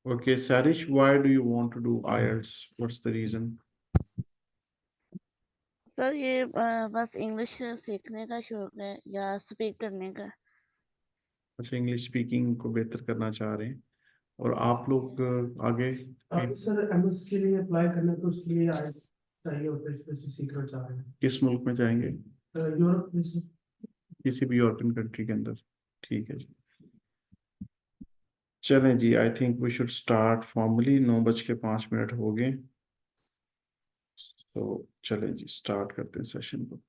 Okay, Sarish, why do you want to do IELTS? What's the reason? Sir ये बस English सीखने का शौक है या स्पीक करने का। अच्छा, इंग्लिश स्पीकिंग को बेहतर करना चाह रहे हैं। और आप लोग आगे सर एमएस के लिए अप्लाई करना तो उसके लिए आए चाहिए होता है, इसमें से सीखना चाह रहे हैं। किस मुल्क में जाएंगे? यूरोप में से। किसी भी यूरोपियन कंट्री के अंदर? ठीक है जी। चलें जी, I think we should start formally. 9:05 हो गए। तो चलें जी, स्टार्ट करते हैं सेशन को।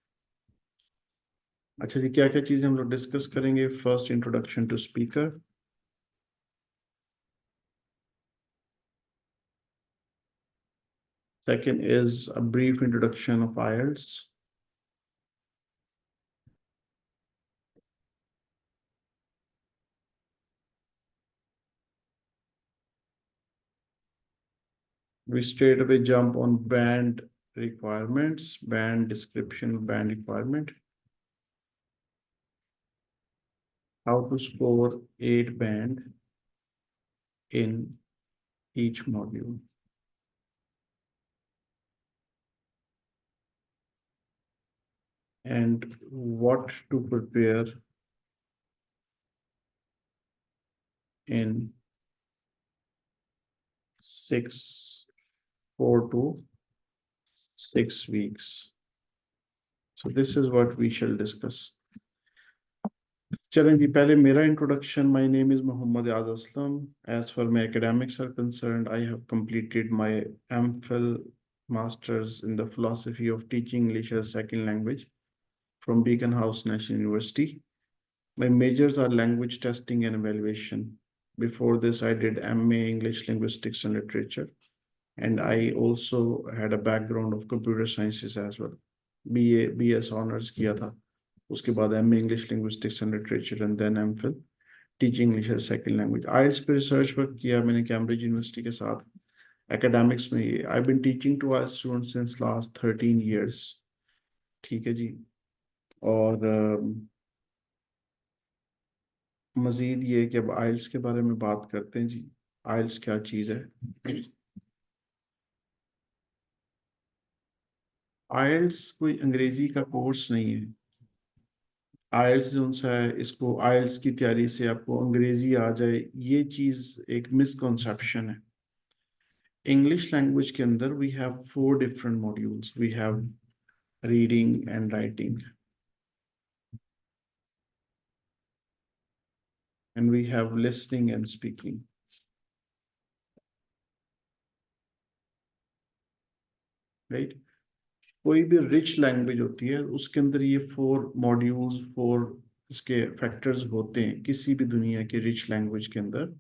अच्छा जी, क्या क्या चीज़ें हम लोग डिस्कस करेंगे? First, introduction to speaker. Second is a brief introduction of IELTS. We straight away jump on band requirements, band description, band requirement. How to score 8 band in each module. And what to prepare in 4 to 6 weeks. So this is what we shall discuss. चलें जी, पहले मेरा introduction. My name is Mohammad Yaad Aslam. As for my academics are concerned, I have completed my MPhil masters in the philosophy of teaching English as a second language from Beacon House National University. My majors are language testing and evaluation. Before this, I did MA English Linguistics and Literature, and I also had a background of computer sciences as well. BS honors किया था। उसके बाद MA English Linguistics and Literature and then MPhil teaching English as second language. IELTS पे research work किया मैंने Cambridge university के साथ। Academics में I been teaching to our students since last 13 years। ठीक है जी। और मजीद ये कि अब आइल्स के बारे में बात करते हैं जी। आइल्स क्या चीज़ है? आइल्स कोई अंग्रेजी का कोर्स नहीं है। आइल्स जो है, इसको आइल्स की तैयारी से आपको अंग्रेजी आ जाए, ये चीज़ एक मिसकॉन्सेप्शन है। इंग्लिश लैंग्वेज के अंदर we have 4 different modules. We have reading and writing, and we have listening and speaking, right? कोई भी रिच लैंग्वेज होती है उसके अंदर ये 4 मॉड्यूल्स, 4 इसके फैक्टर्स होते हैं। किसी भी दुनिया के रिच लैंग्वेज के अंदर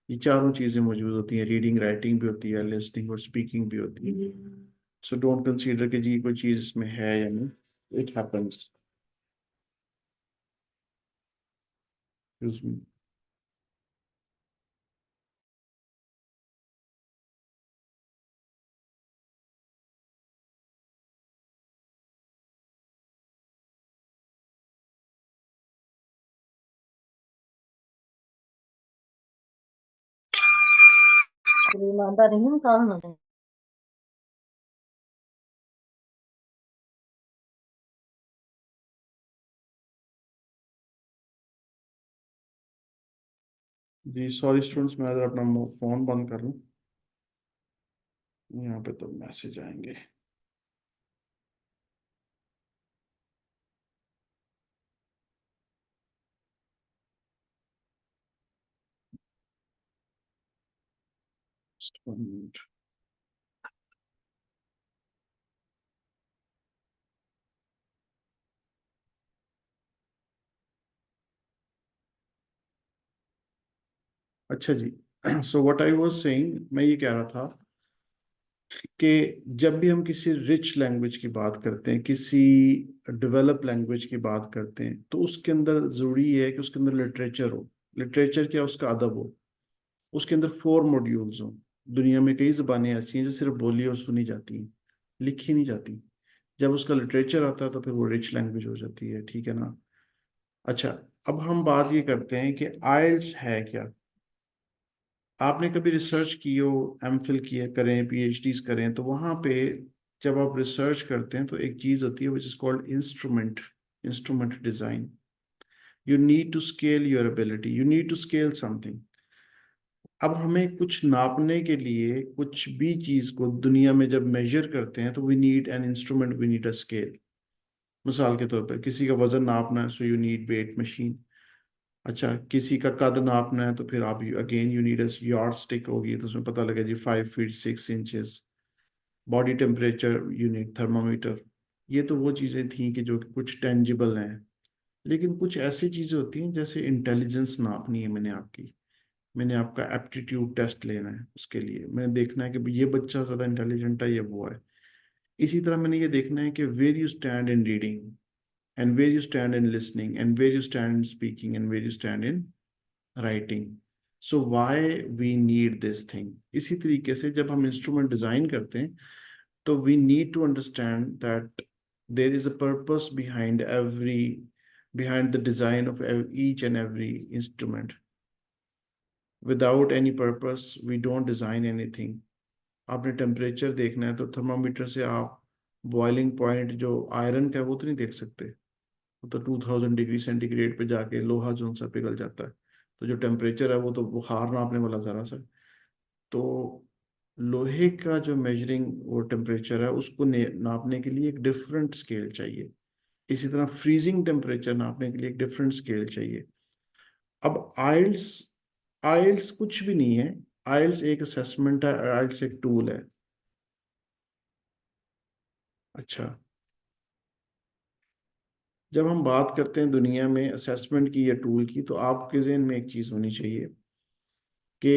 ये चारों चीजें मौजूद होती हैं। रीडिंग, राइटिंग भी होती है, लिसनिंग और स्पीकिंग भी होती है। सो डोंट कंसीडर कि जी कोई चीज इसमें है या नहीं। It happens. ईमानदारी नहीं काम नहीं। जी सॉरी स्टूडेंट्स, मैं अगर अपना फोन बंद कर लूँ, यहाँ पे तो मैसेज आएंगे। Just 1 minute. अच्छा जी। So what I was saying, मैं ये कह रहा था कि जब भी हम किसी रिच लैंग्वेज की बात करते हैं, किसी डेवलप लैंग्वेज की बात करते हैं, तो उसके अंदर ज़रूरी है कि उसके अंदर लिटरेचर हो। लिटरेचर क्या? उसका अदब हो। उसके अंदर 4 मॉड्यूल्स हो। दुनिया में कई ज़बानें ऐसी हैं जो सिर्फ बोली और सुनी जाती हैं, लिखी नहीं जाती। जब उसका लिटरेचर आता है तो फिर वो रिच लैंग्वेज हो जाती है। ठीक है ना? अच्छा, अब हम बात ये करते हैं कि आइल्स है क्या। आपने कभी रिसर्च की हो, एमफिल किए करें, पीएचडीज करें, तो वहाँ पे जब आप रिसर्च करते हैं तो एक चीज़ होती है which is called instrument design. You need to scale your ability, you need to scale something. अब हमें कुछ नापने के लिए कुछ भी चीज को दुनिया में जब मेजर करते हैं तो we need an instrument, we need a scale. मिसाल के तौर पर किसी का वजन नापना है, so you need weight machine. अच्छा, किसी का कद नापना है तो फिर आप again you need a yardstick होगी, तो उसमें पता लगे जी 5 feet 6 inches. Body temperature you need thermometer. ये तो वो चीज़ें थी कि जो कि कुछ टेंजिबल हैं. लेकिन कुछ ऐसी चीज़ें होती हैं जैसे इंटेलिजेंस नापनी है मैंने आपका एप्टीट्यूड टेस्ट लेना है, उसके लिए मैंने देखना है कि भाई ये बच्चा ज़्यादा इंटेलिजेंट है या वो है. इसी तरह मैंने ये देखना है कि where you stand in reading and where you stand in listening and where you stand in speaking and where you stand in writing. So why we need this thing. इसी तरीके से जब हम इंस्ट्रूमेंट डिज़ाइन करते हैं तो we need to understand that there is a purpose behind the design of each and every instrument. Without any purpose we don't design anything. आपने temperature देखना है तो थर्मामीटर से आप बॉइलिंग पॉइंट जो आयरन का है वो तो नहीं देख सकते. वो तो 2000 डिग्री सेंटीग्रेड पे जाके लोहा जो सा पिघल जाता है. तो जो टेम्परेचर है वो तो बुखार नापने वाला ज़रा सा. तो लोहे का जो मेजरिंग वो टेम्परेचर है उसको नापने के लिए एक डिफरेंट स्केल चाहिए. इसी तरह फ्रीजिंग टेम्परेचर नापने के लिए एक डिफरेंट स्केल चाहिए. अब आइल्स आइल्स कुछ भी नहीं है. आइल्स एक असेसमेंट है, आइल्स एक टूल है. अच्छा, जब हम बात करते हैं दुनिया में असेसमेंट की या टूल की, तो आपके जहन में एक चीज़ होनी चाहिए कि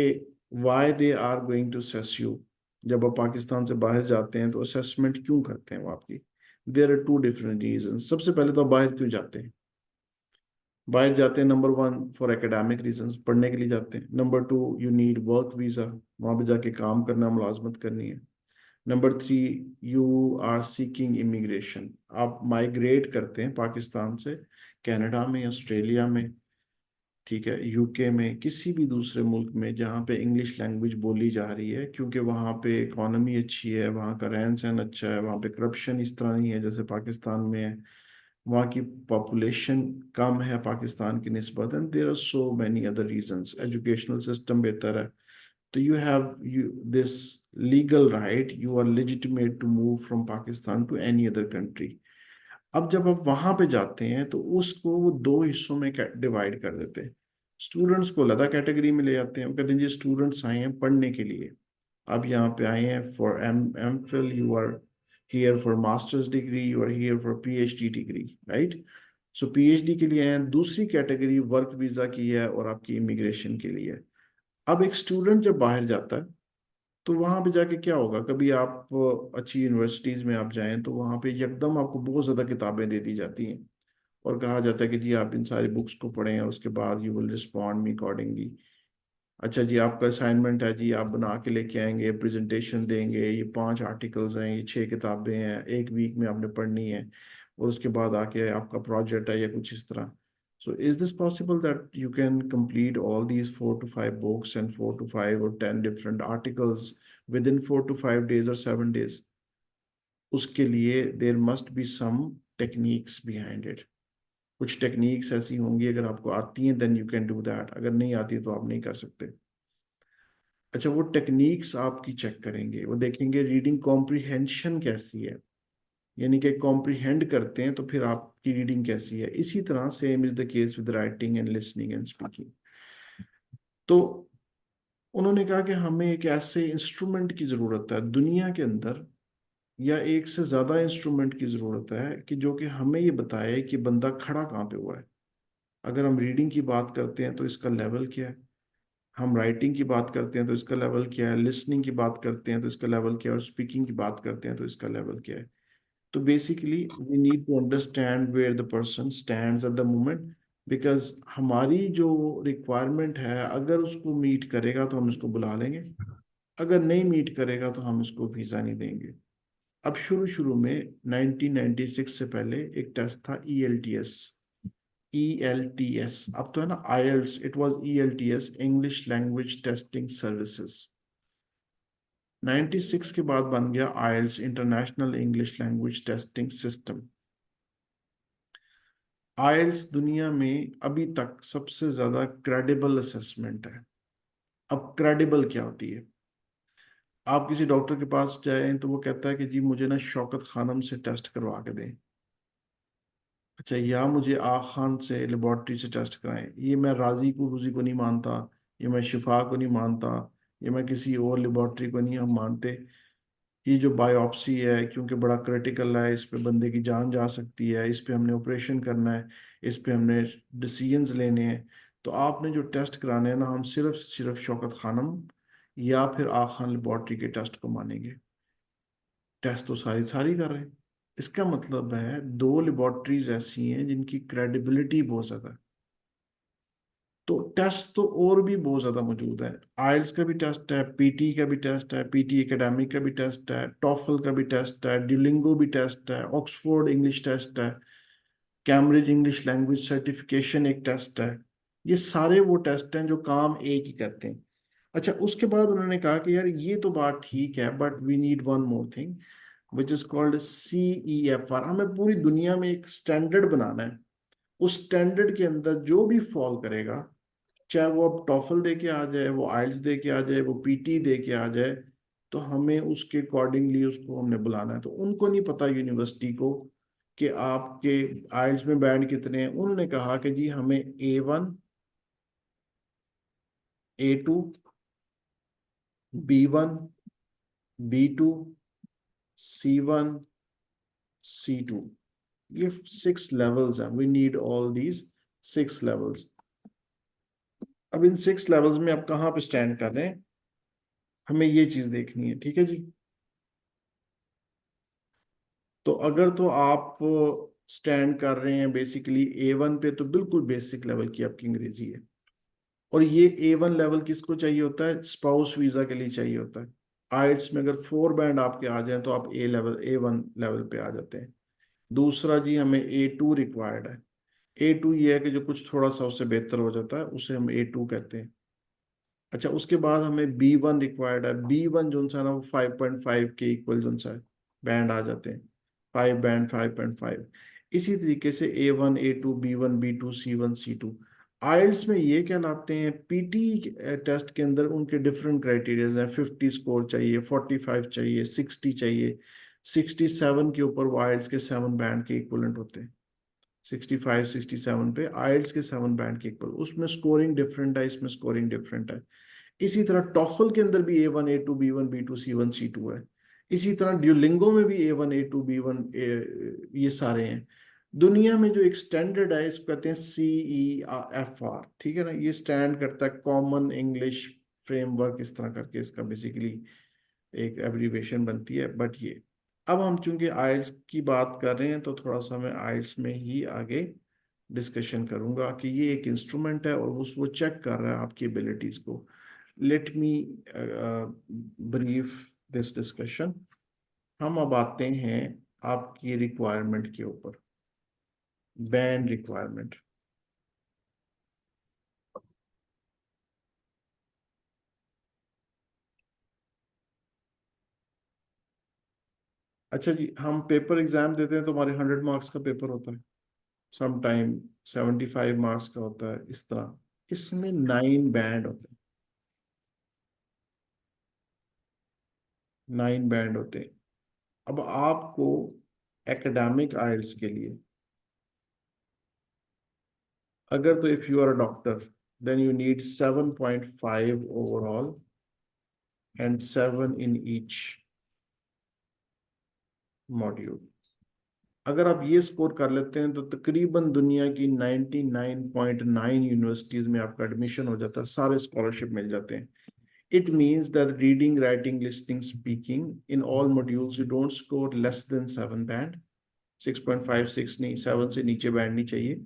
why they are going to assess you. जब आप पाकिस्तान से बाहर जाते हैं तो असेसमेंट क्यों करते हैं वो आपकी. There are 2 different reason. सबसे पहले तो आप बाहर क्यों जाते हैं. बाहर जाते हैं नंबर 1 फॉर एकेडमिक रीजंस, पढ़ने के लिए जाते हैं. Number 2 you need work visa, वहाँ पे जाके काम करना, मुलाजमत करनी है. Number 3 you are seeking immigration, आप माइग्रेट करते हैं पाकिस्तान से कनाडा में, ऑस्ट्रेलिया में, ठीक है, यूके में, किसी भी दूसरे मुल्क में जहाँ पे इंग्लिश लैंग्वेज बोली जा रही है, क्योंकि वहाँ पे इकॉनमी अच्छी है, वहाँ का रहन सहन अच्छा है, वहाँ पे करप्शन इस तरह नहीं है जैसे पाकिस्तान में है, वहाँ की पॉपुलेशन कम है पाकिस्तान की निस्बत, and there are so many other reasons. Educational system बेहतर है. तो you have this legal right, you are legitimate to move from Pakistan to any other country. अब जब आप वहां पे जाते हैं तो उसको वो 2 हिस्सों में डिवाइड कर देते हैं. स्टूडेंट्स को अलग कैटेगरी में ले जाते हैं. वो कहते हैं जी स्टूडेंट्स आए हैं पढ़ने के लिए, अब यहाँ पे आए हैं for M Phil, you are here for masters degree, you are here for PhD degree, right. So PhD के लिए आए हैं. दूसरी कैटेगरी वर्क वीज़ा की है और आपकी इमिग्रेशन के लिए है. अब एक स्टूडेंट जब बाहर जाता है तो वहां पे जाके क्या होगा, कभी आप अच्छी यूनिवर्सिटीज में आप जाएं तो वहां पे यकदम आपको बहुत ज़्यादा किताबें दे दी जाती हैं और कहा जाता है कि जी आप इन सारी बुक्स को पढ़ें और उसके बाद you will respond me accordingly. अच्छा जी, आपका असाइनमेंट है जी, आप बना के लेके आएंगे, प्रेजेंटेशन देंगे, ये 5 आर्टिकल्स हैं, ये 6 किताबें हैं, एक वीक में आपने पढ़नी है, और उसके बाद आके आपका प्रोजेक्ट है या कुछ इस तरह. So is this possible that you can complete all these 4 to 5 books and 4 to 5 or 10 different articles within 4 to 5 days or 7 days? उसके लिए there must be some techniques behind it. कुछ टेक्निक्स ऐसी होंगी, अगर आपको आती हैं then you can do that, अगर नहीं आती तो आप नहीं कर सकते. अच्छा, वो टेक्निक्स आपकी चेक करेंगे, वो देखेंगे रीडिंग कॉम्प्रिहेंशन कैसी है, यानी कि कॉम्प्रिहेंड करते हैं तो फिर आपकी रीडिंग कैसी है. इसी तरह same is the case with writing and listening and speaking. तो उन्होंने कहा कि हमें एक ऐसे इंस्ट्रूमेंट की ज़रूरत है दुनिया के अंदर, या एक से ज़्यादा इंस्ट्रूमेंट की ज़रूरत है कि जो कि हमें ये बताए कि बंदा खड़ा कहाँ पे हुआ है. अगर हम रीडिंग की बात करते हैं तो इसका लेवल क्या है, हम राइटिंग की बात करते हैं तो इसका लेवल क्या है, लिसनिंग की बात करते हैं तो इसका लेवल क्या है, और स्पीकिंग की बात करते हैं तो इसका लेवल क्या है. तो basically we need to understand where the person stands at the moment, because हमारी जो रिक्वायरमेंट है अगर उसको मीट करेगा तो हम इसको बुला लेंगे, अगर नहीं मीट करेगा तो हम इसको वीज़ा नहीं देंगे. अब शुरू शुरू में 1996 से पहले एक टेस्ट था ELTS, ELTS, अब तो है ना IELTS, it was ELTS, English language testing services. 96 के बाद बन गया IELTS, international English language testing system. IELTS दुनिया में अभी तक सबसे ज्यादा क्रेडिबल असेसमेंट है। अब क्रेडिबल क्या होती है? आप किसी डॉक्टर के पास जाएं तो वो कहता है कि जी मुझे ना शौकत खानम से टेस्ट करवा के दें, अच्छा, या मुझे खान से लेबॉर्ट्री से टेस्ट कराएं। ये मैं राजी को रूजी को नहीं मानता, ये मैं शिफा को नहीं मानता, ये मैं किसी और लेबॉर्ट्री को नहीं हम मानते। ये जो बायोप्सी है, क्योंकि बड़ा क्रिटिकल है, इस पे बंदे की जान जा सकती है, इस पे हमने ऑपरेशन करना है, इस पे हमने डिसीजंस लेने हैं, तो आपने जो टेस्ट कराने हैं ना, हम सिर्फ सिर्फ शौकत खानम या फिर खान लेबॉर्ट्री के टेस्ट को मानेंगे। टेस्ट तो सारी सारी कर रहे हैं। इसका मतलब है दो लेबॉर्ट्रीज ऐसी हैं जिनकी क्रेडिबिलिटी बहुत ज्यादा है। तो टेस्ट तो और भी बहुत ज्यादा मौजूद है। आइल्स का भी टेस्ट है, पीटी का भी टेस्ट है, पीटी एकेडमिक का भी टेस्ट है, टॉफल का भी टेस्ट है, ड्यूलिंगो भी टेस्ट है, ऑक्सफोर्ड इंग्लिश टेस्ट है, कैम्ब्रिज इंग्लिश लैंग्वेज सर्टिफिकेशन एक टेस्ट है। ये सारे वो टेस्ट हैं जो काम एक ही करते हैं। अच्छा, उसके बाद उन्होंने कहा कि यार ये तो बात ठीक है, but we need one more thing which is called CEFR। हमें पूरी दुनिया में एक स्टैंडर्ड बनाना है। उस स्टैंडर्ड के अंदर जो भी फॉल करेगा, चाहे वो अब टॉफल दे के आ जाए, वो आइल्स दे के आ जाए, वो पीटी दे के आ जाए, तो हमें उसके अकॉर्डिंगली उसको हमने बुलाना है। तो उनको नहीं पता यूनिवर्सिटी को कि आपके आइल्स में बैंड कितने हैं। उन्होंने कहा कि जी हमें A1, A2, B1, B2, C1, C2, ये 6 लेवल्स हैं। We need all these 6 levels. अब इन 6 लेवल्स में आप कहाँ पे स्टैंड कर रहे हैं, हमें ये चीज देखनी है, ठीक है जी। तो अगर तो आप स्टैंड कर रहे हैं बेसिकली A1 पे, तो बिल्कुल बेसिक लेवल की आपकी अंग्रेजी है। और ये A1 लेवल किसको चाहिए होता है? स्पाउस वीजा के लिए चाहिए होता है। आइल्स में अगर 4 बैंड आपके आ जाए तो आप A1 लेवल पे आ जाते हैं। दूसरा जी, हमें A2 रिक्वायर्ड है। A2 ये है कि जो कुछ थोड़ा सा उससे बेहतर हो जाता है, उसे हम A2 कहते हैं। अच्छा, उसके बाद हमें B1 रिक्वायर्ड है। B1 जो सा है ना, वो 5.5 के इक्वल जो सा है बैंड आ जाते हैं, 5 बैंड 5.5। इसी तरीके से A1, A2, B1, B2, C1, C2। आइल्स में ये कहलाते हैं। पीटी टेस्ट के अंदर उनके डिफरेंट क्राइटेरियाज हैं। 50 स्कोर चाहिए, 45 चाहिए, 60 चाहिए। 67 के ऊपर वो आइल्स के 7 बैंड के इक्वलेंट होते हैं। 65 67 पे आइल्स के 7 बैंड के इक्वल। उसमें स्कोरिंग डिफरेंट है, इसमें स्कोरिंग डिफरेंट है। इसी तरह टॉफल के अंदर भी A1, A2, B1, B2, C1, C2 है। इसी तरह ड्यूलिंगो में भी A1, A2, B1 ये सारे हैं। दुनिया में जो एक स्टैंडर्ड है, इसको कहते हैं CEFR, ठीक है ना। ये स्टैंड करता है कॉमन इंग्लिश फ्रेमवर्क, इस तरह करके इसका बेसिकली एक एब्रीविएशन बनती है। बट ये, अब हम चूंकि आइल्स की बात कर रहे हैं, तो थोड़ा सा मैं आइल्स में ही आगे डिस्कशन करूंगा कि ये एक इंस्ट्रूमेंट है और वो चेक कर रहा है आपकी एबिलिटीज को। Let me brief this discussion. हम अब आते हैं आपकी रिक्वायरमेंट के ऊपर, बैंड रिक्वायरमेंट। अच्छा जी, हम पेपर एग्जाम देते हैं तो हमारे 100 मार्क्स का पेपर होता है, सम टाइम 75 मार्क्स का होता है, इस तरह। इसमें 9 बैंड होते हैं, 9 बैंड होते हैं। अब आपको एकेडमिक आइल्स के लिए, अगर तो if you are a doctor, then you need 7.5 overall and 7 in each module. अगर आप ये स्कोर कर लेते हैं तो तकरीबन दुनिया की 99.9 यूनिवर्सिटीज में आपका एडमिशन हो जाता है, सारे स्कॉलरशिप मिल जाते हैं। It means that reading, writing, listening, speaking in all modules you don't score less than 7 band, 6.56 नहीं, 7 से नीचे बैंड नहीं चाहिए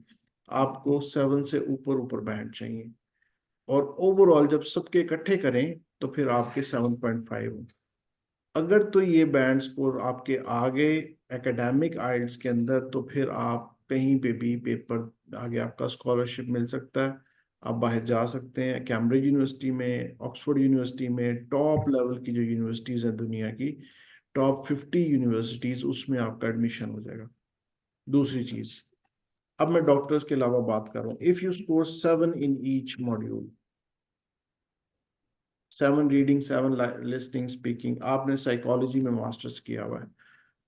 आपको, 7 से ऊपर ऊपर बैंड चाहिए। और ओवरऑल जब सबके इकट्ठे करें तो फिर आपके 7.5 हो। अगर तो ये बैंड स्कोर आपके आगे एकेडमिक आइल्स के अंदर, तो फिर आप कहीं पे भी पेपर आगे आपका स्कॉलरशिप मिल सकता है, आप बाहर जा सकते हैं। कैम्ब्रिज यूनिवर्सिटी में, ऑक्सफोर्ड यूनिवर्सिटी में, टॉप लेवल की जो यूनिवर्सिटीज़ हैं दुनिया की, टॉप 50 यूनिवर्सिटीज़, उसमें आपका एडमिशन हो जाएगा। दूसरी चीज़, अब मैं डॉक्टर्स के अलावा बात कर रहा हूँ। If you score 7 in each module, 7 reading, 7 listening, speaking, आपने साइकोलॉजी में मास्टर्स किया हुआ है,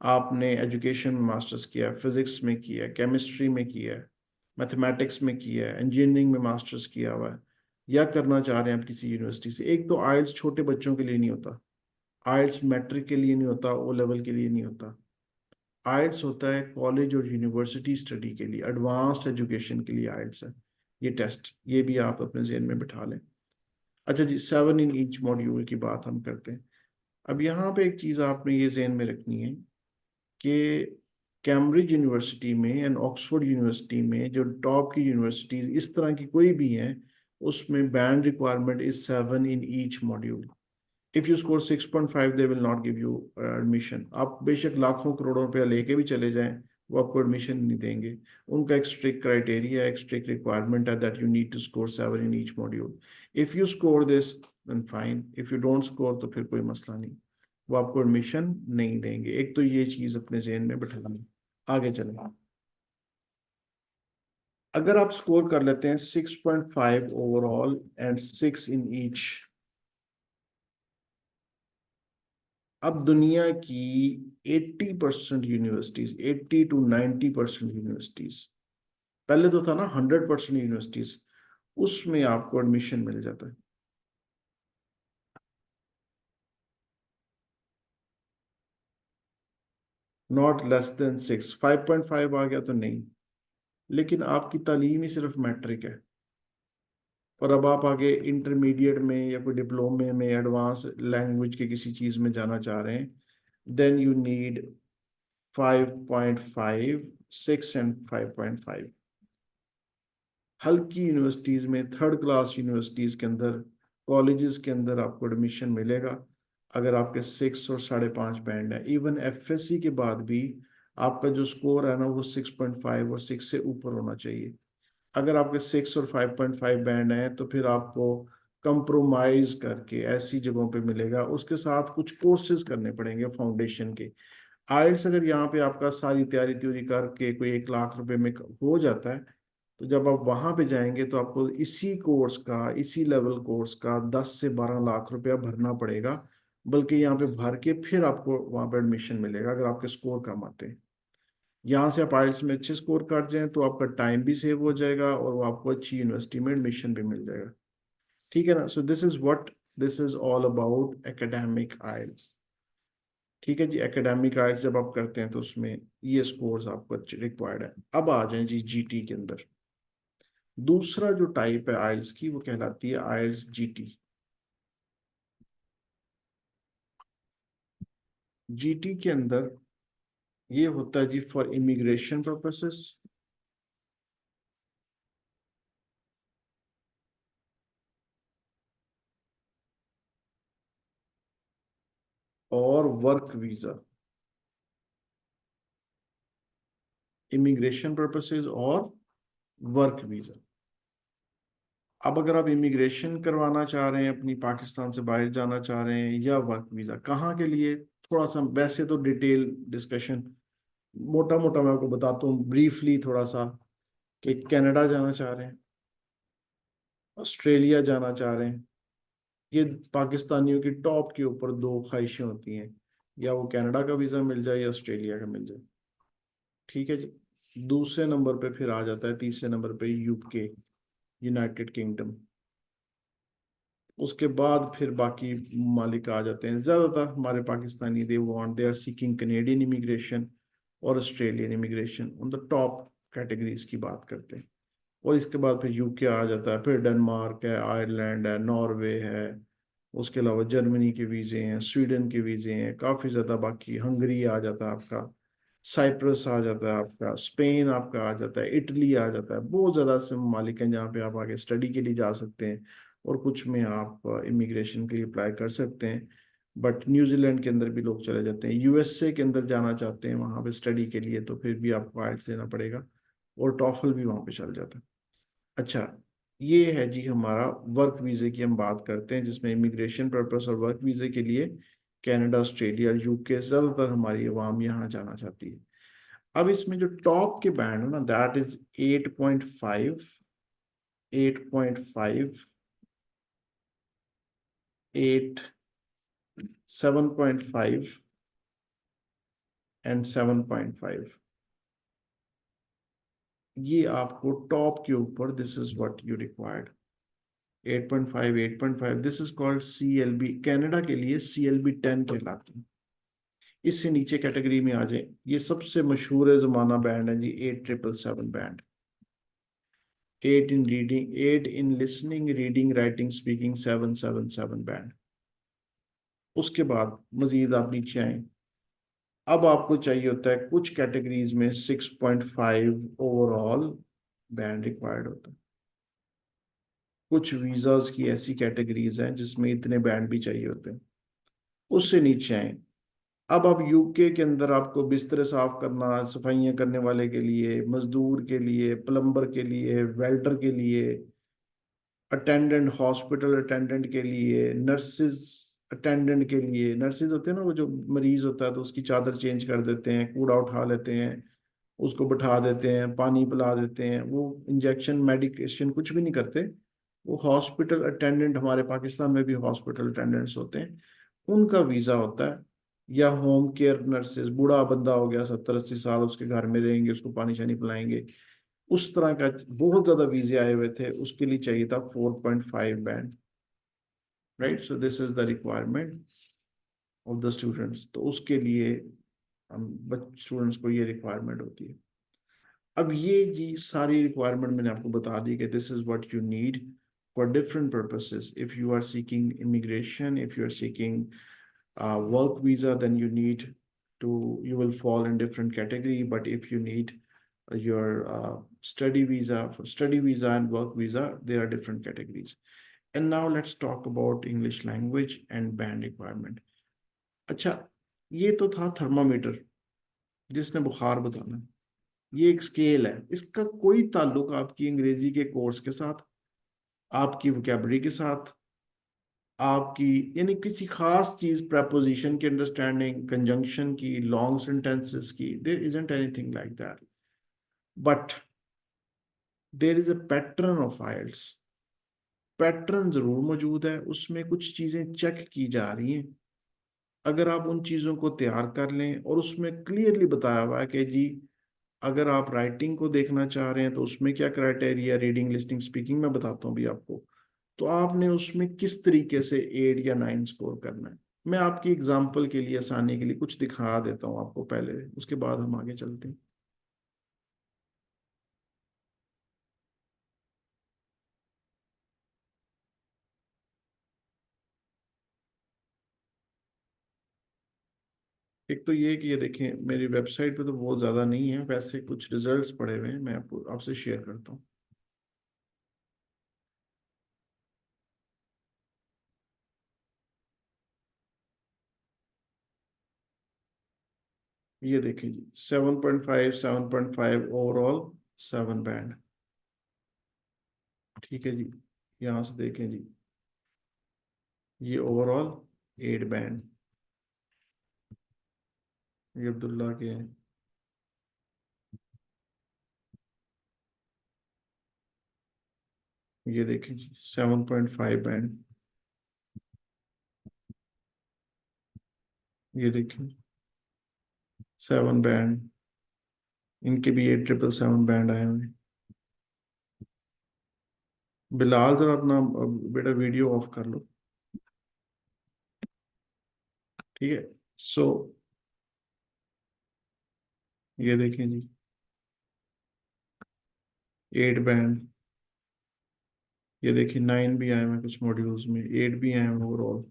आपने एजुकेशन में मास्टर्स किया है, फिजिक्स में किया है, केमिस्ट्री में किया है, मैथमेटिक्स में किया है, इंजीनियरिंग में मास्टर्स किया हुआ है, या करना चाह रहे हैं आप किसी यूनिवर्सिटी से। एक तो आइल्स छोटे बच्चों के लिए नहीं होता, आइल्स मैट्रिक के लिए नहीं होता, ओ लेवल के लिए नहीं होता। आइल्स होता है कॉलेज और यूनिवर्सिटी स्टडी के लिए, एडवांस्ड एजुकेशन के लिए आइल्स है ये टेस्ट। ये भी आप अपने जहन में बिठा लें। अच्छा जी, 7 इन ईच मॉड्यूल की बात हम करते हैं। अब यहाँ पे एक चीज़ आपने ये जहन में रखनी है कि कैम्ब्रिज यूनिवर्सिटी में एंड ऑक्सफोर्ड यूनिवर्सिटी में, जो टॉप की यूनिवर्सिटीज इस तरह की कोई भी हैं, उसमें band requirement is 7 in each module. If you score 6.5 they will not give you admission. आप बेशक लाखों करोड़ों रुपया लेके भी चले जाएं, वो आपको एडमिशन नहीं देंगे। उनका एक स्ट्रिक्ट क्राइटेरिया, एक स्ट्रिक्ट रिक्वायरमेंट है that you need to score 7 in each module. If you score this then fine, if you don't score तो फिर कोई मसला नहीं, वो आपको एडमिशन नहीं देंगे। एक तो ये चीज अपने जहन में बैठा लें। आगे चलें, अगर आप स्कोर कर लेते हैं 6.5 ओवरऑल एंड 6 इन ईच, अब दुनिया की 80% यूनिवर्सिटीज, 80 to 90% यूनिवर्सिटीज, पहले तो था ना 100% यूनिवर्सिटीज, उसमें आपको एडमिशन मिल जाता है। नॉट लेस देन 6, 5.5 आ गया तो नहीं, लेकिन आपकी तालीम ही सिर्फ मैट्रिक है, और अब आप आगे इंटरमीडिएट में या कोई डिप्लोमे में एडवांस लैंग्वेज के किसी चीज़ में जाना चाह रहे हैं, देन यू नीड 5.5, 6 एंड 5.5। हल्की यूनिवर्सिटीज़ में, थर्ड क्लास यूनिवर्सिटीज़ के अंदर, कॉलेजेस के अंदर आपको एडमिशन मिलेगा अगर आपके 6 और 5.5 बैंड है। इवन एफएससी के बाद भी आपका जो स्कोर है ना, वो 6.5 और 6 से ऊपर होना चाहिए। अगर आपके 6 और 5.5 बैंड है तो फिर आपको कंप्रोमाइज करके ऐसी जगहों पे मिलेगा, उसके साथ कुछ कोर्सेज करने पड़ेंगे फाउंडेशन के। आइल्स अगर यहाँ पे आपका सारी तैयारी त्यूरी करके कोई 1 लाख रुपए में हो जाता है, तो जब आप वहां पे जाएंगे तो आपको इसी कोर्स का, इसी लेवल कोर्स का 10 से 12 लाख रुपया भरना पड़ेगा, बल्कि यहाँ पे भर के फिर आपको वहां पे एडमिशन मिलेगा अगर आपके स्कोर कम आते हैं। यहाँ से आप आइल्स में अच्छे स्कोर कर जाएं तो आपका टाइम भी सेव हो जाएगा और वो आपको अच्छी यूनिवर्सिटी में एडमिशन भी मिल जाएगा। ठीक है ना? So this is all about academic IELTS. ठीक है जी, एकेडमिक आइल्स जब आप करते हैं तो उसमें ये स्कोर्स आपको अच्छे रिक्वायर्ड है। अब आ जाए जी जीटी के अंदर। दूसरा जो टाइप है आइल्स की, वो कहलाती है आइल्स जीटी। जीटी के अंदर ये होता है जी फॉर इमिग्रेशन पर्पसेस और वर्क वीजा। इमिग्रेशन पर्पसेस और वर्क वीजा। अब अगर आप इमिग्रेशन करवाना चाह रहे हैं, अपनी पाकिस्तान से बाहर जाना चाह रहे हैं, या वर्क वीजा, कहाँ के लिए, थोड़ा सा वैसे तो डिटेल डिस्कशन, मोटा मोटा मैं आपको बताता हूँ ब्रीफली थोड़ा सा, कि कनाडा जाना चाह रहे हैं, ऑस्ट्रेलिया जाना चाह रहे हैं। ये पाकिस्तानियों की टॉप के ऊपर दो ख्वाहिशें होती हैं, या वो कनाडा का वीज़ा मिल जाए या ऑस्ट्रेलिया का मिल जाए। ठीक है जी। दूसरे नंबर पे फिर आ जाता है, तीसरे नंबर पे यूके, यूनाइटेड किंगडम। उसके बाद फिर बाकी मालिक आ जाते हैं। ज़्यादातर हमारे Pakistani they are seeking Canadian immigration और ऑस्ट्रेलियन इमिग्रेशन, उन द टॉप कैटेगरीज की बात करते हैं। और इसके बाद फिर यूके आ जाता है, फिर डेनमार्क है, आयरलैंड है, नॉर्वे है, उसके अलावा जर्मनी के वीज़े हैं, स्वीडन के वीज़े हैं काफ़ी ज़्यादा। बाकी हंगरी आ जाता है आपका, साइप्रस आ जाता है आपका, स्पेन आपका आ जाता है, इटली आ जाता है। बहुत ज़्यादा से ममालिक हैं जहाँ पे आप आगे स्टडी के लिए जा सकते हैं, और कुछ में आप इमिग्रेशन के लिए अप्लाई कर सकते हैं। बट न्यूजीलैंड के अंदर भी लोग चले जाते हैं। यूएसए के अंदर जाना चाहते हैं वहाँ पे स्टडी के लिए, तो फिर भी आपको आइल्स देना पड़ेगा। और टॉफल भी वहाँ पे चल जाता है। अच्छा, ये है जी हमारा वर्क वीज़े की हम बात करते हैं, जिसमें इमिग्रेशन पर्पस और वर्क वीज़े के लिए कनाडा, ऑस्ट्रेलिया, यूके, ज़्यादातर हमारी अवाम यहाँ जाना चाहती है। अब इसमें जो टॉप के बैंड है ना, दैट इज 8.5, 8.5, 8, 7.5 एंड 7.5। ये आपको टॉप के ऊपर, this is what you required. 8.5, 8.5, this is called CLB। Canada के लिए CLB 10 कहलाती है। इससे नीचे कैटेगरी में आ जाए, ये सबसे मशहूर है ज़माना बैंड है जी, 8777 band. 8 in reading, 8 in listening, reading, writing, speaking, 777 band. उसके बाद मजीद आप नीचे आए, अब आपको चाहिए होता है कुछ कैटेगरीज में 6.5 ओवरऑल बैंड रिक्वायर्ड होता है। कुछ वीजास की ऐसी कैटेगरीज हैं जिसमें इतने बैंड भी चाहिए होते हैं। उससे नीचे आए, अब आप यूके के अंदर आपको बिस्तर साफ करना, सफाइयाँ करने वाले के लिए, मजदूर के लिए, प्लम्बर के लिए, वेल्डर के लिए, अटेंडेंट, हॉस्पिटल अटेंडेंट के लिए, नर्सेज अटेंडेंट के लिए, नर्सेज होते हैं ना, वो जो मरीज होता है तो उसकी चादर चेंज कर देते हैं, कूड़ा उठा लेते हैं, उसको बिठा देते हैं, पानी पिला देते हैं, वो इंजेक्शन मेडिकेशन कुछ भी नहीं करते। वो हॉस्पिटल अटेंडेंट, हमारे पाकिस्तान में भी हॉस्पिटल अटेंडेंट्स होते हैं, उनका वीज़ा होता है। या होम केयर नर्सेज, बूढ़ा बंदा हो गया 70-80 साल, उसके घर में रहेंगे, उसको पानी शानी पिलाएंगे, उस तरह का बहुत ज्यादा वीजे आए हुए थे, उसके लिए चाहिए था 4.5 band, right. So this is the requirement of the students. तो उसके लिए हम स्टूडेंट्स को ये रिक्वायरमेंट होती है। अब ये जी सारी रिक्वायरमेंट मैंने आपको बता दी कि this is what you need for different purposes. If you are seeking immigration, if you are seeking work visa, then you will fall in different category. But if you need your study visa, for study visa and work visa, there are different categories. And now let's talk about English language and band requirement. अच्छा, ये तो था thermometer जिसने बुखार बताना। ये एक scale है, इसका कोई ताल्लुक आपकी अंग्रेजी के कोर्स के साथ, आपकी वोकैबुलरी के साथ, आपकी यानी किसी खास चीज, प्रपोजिशन की अंडरस्टैंडिंग, कंजंक्शन की, लॉन्ग सेंटेंसेस की, there isn't anything like that. But there is a pattern of IELTS. Pattern जरूर मौजूद है, उसमें कुछ चीजें चेक की जा रही हैं। अगर आप उन चीजों को तैयार कर लें, और उसमें क्लियरली बताया हुआ है कि जी अगर आप राइटिंग को देखना चाह रहे हैं तो उसमें क्या क्राइटेरिया, रीडिंग, लिसनिंग, स्पीकिंग में बताता हूँ भी आपको, तो आपने उसमें किस तरीके से 8 या 9 स्कोर करना है। मैं आपकी एग्जांपल के लिए, आसानी के लिए कुछ दिखा देता हूँ आपको पहले, उसके बाद हम आगे चलते हैं। एक तो ये कि ये देखें, मेरी वेबसाइट पे तो बहुत ज़्यादा नहीं है, वैसे कुछ रिजल्ट्स पड़े हुए हैं, मैं आपको आपसे शेयर करता हूँ। ये देखें जी, 7.5, 7.5 ओवरऑल, 7 बैंड। ठीक है जी, यहाँ से देखें जी, ये ओवरऑल 8 बैंड, ये अब्दुल्ला के हैं। ये देखें जी, 7.5 बैंड। ये देखें 7 बैंड, इनके भी 8777 बैंड आए हुए हैं। बिलाल जरा अपना बेटा वीडियो ऑफ कर लो, ठीक है। सो ये देखें जी, 8 बैंड। ये देखिए 9 भी आए हुए हैं, कुछ मॉड्यूल्स में 8 भी आए हैं ओवरऑल।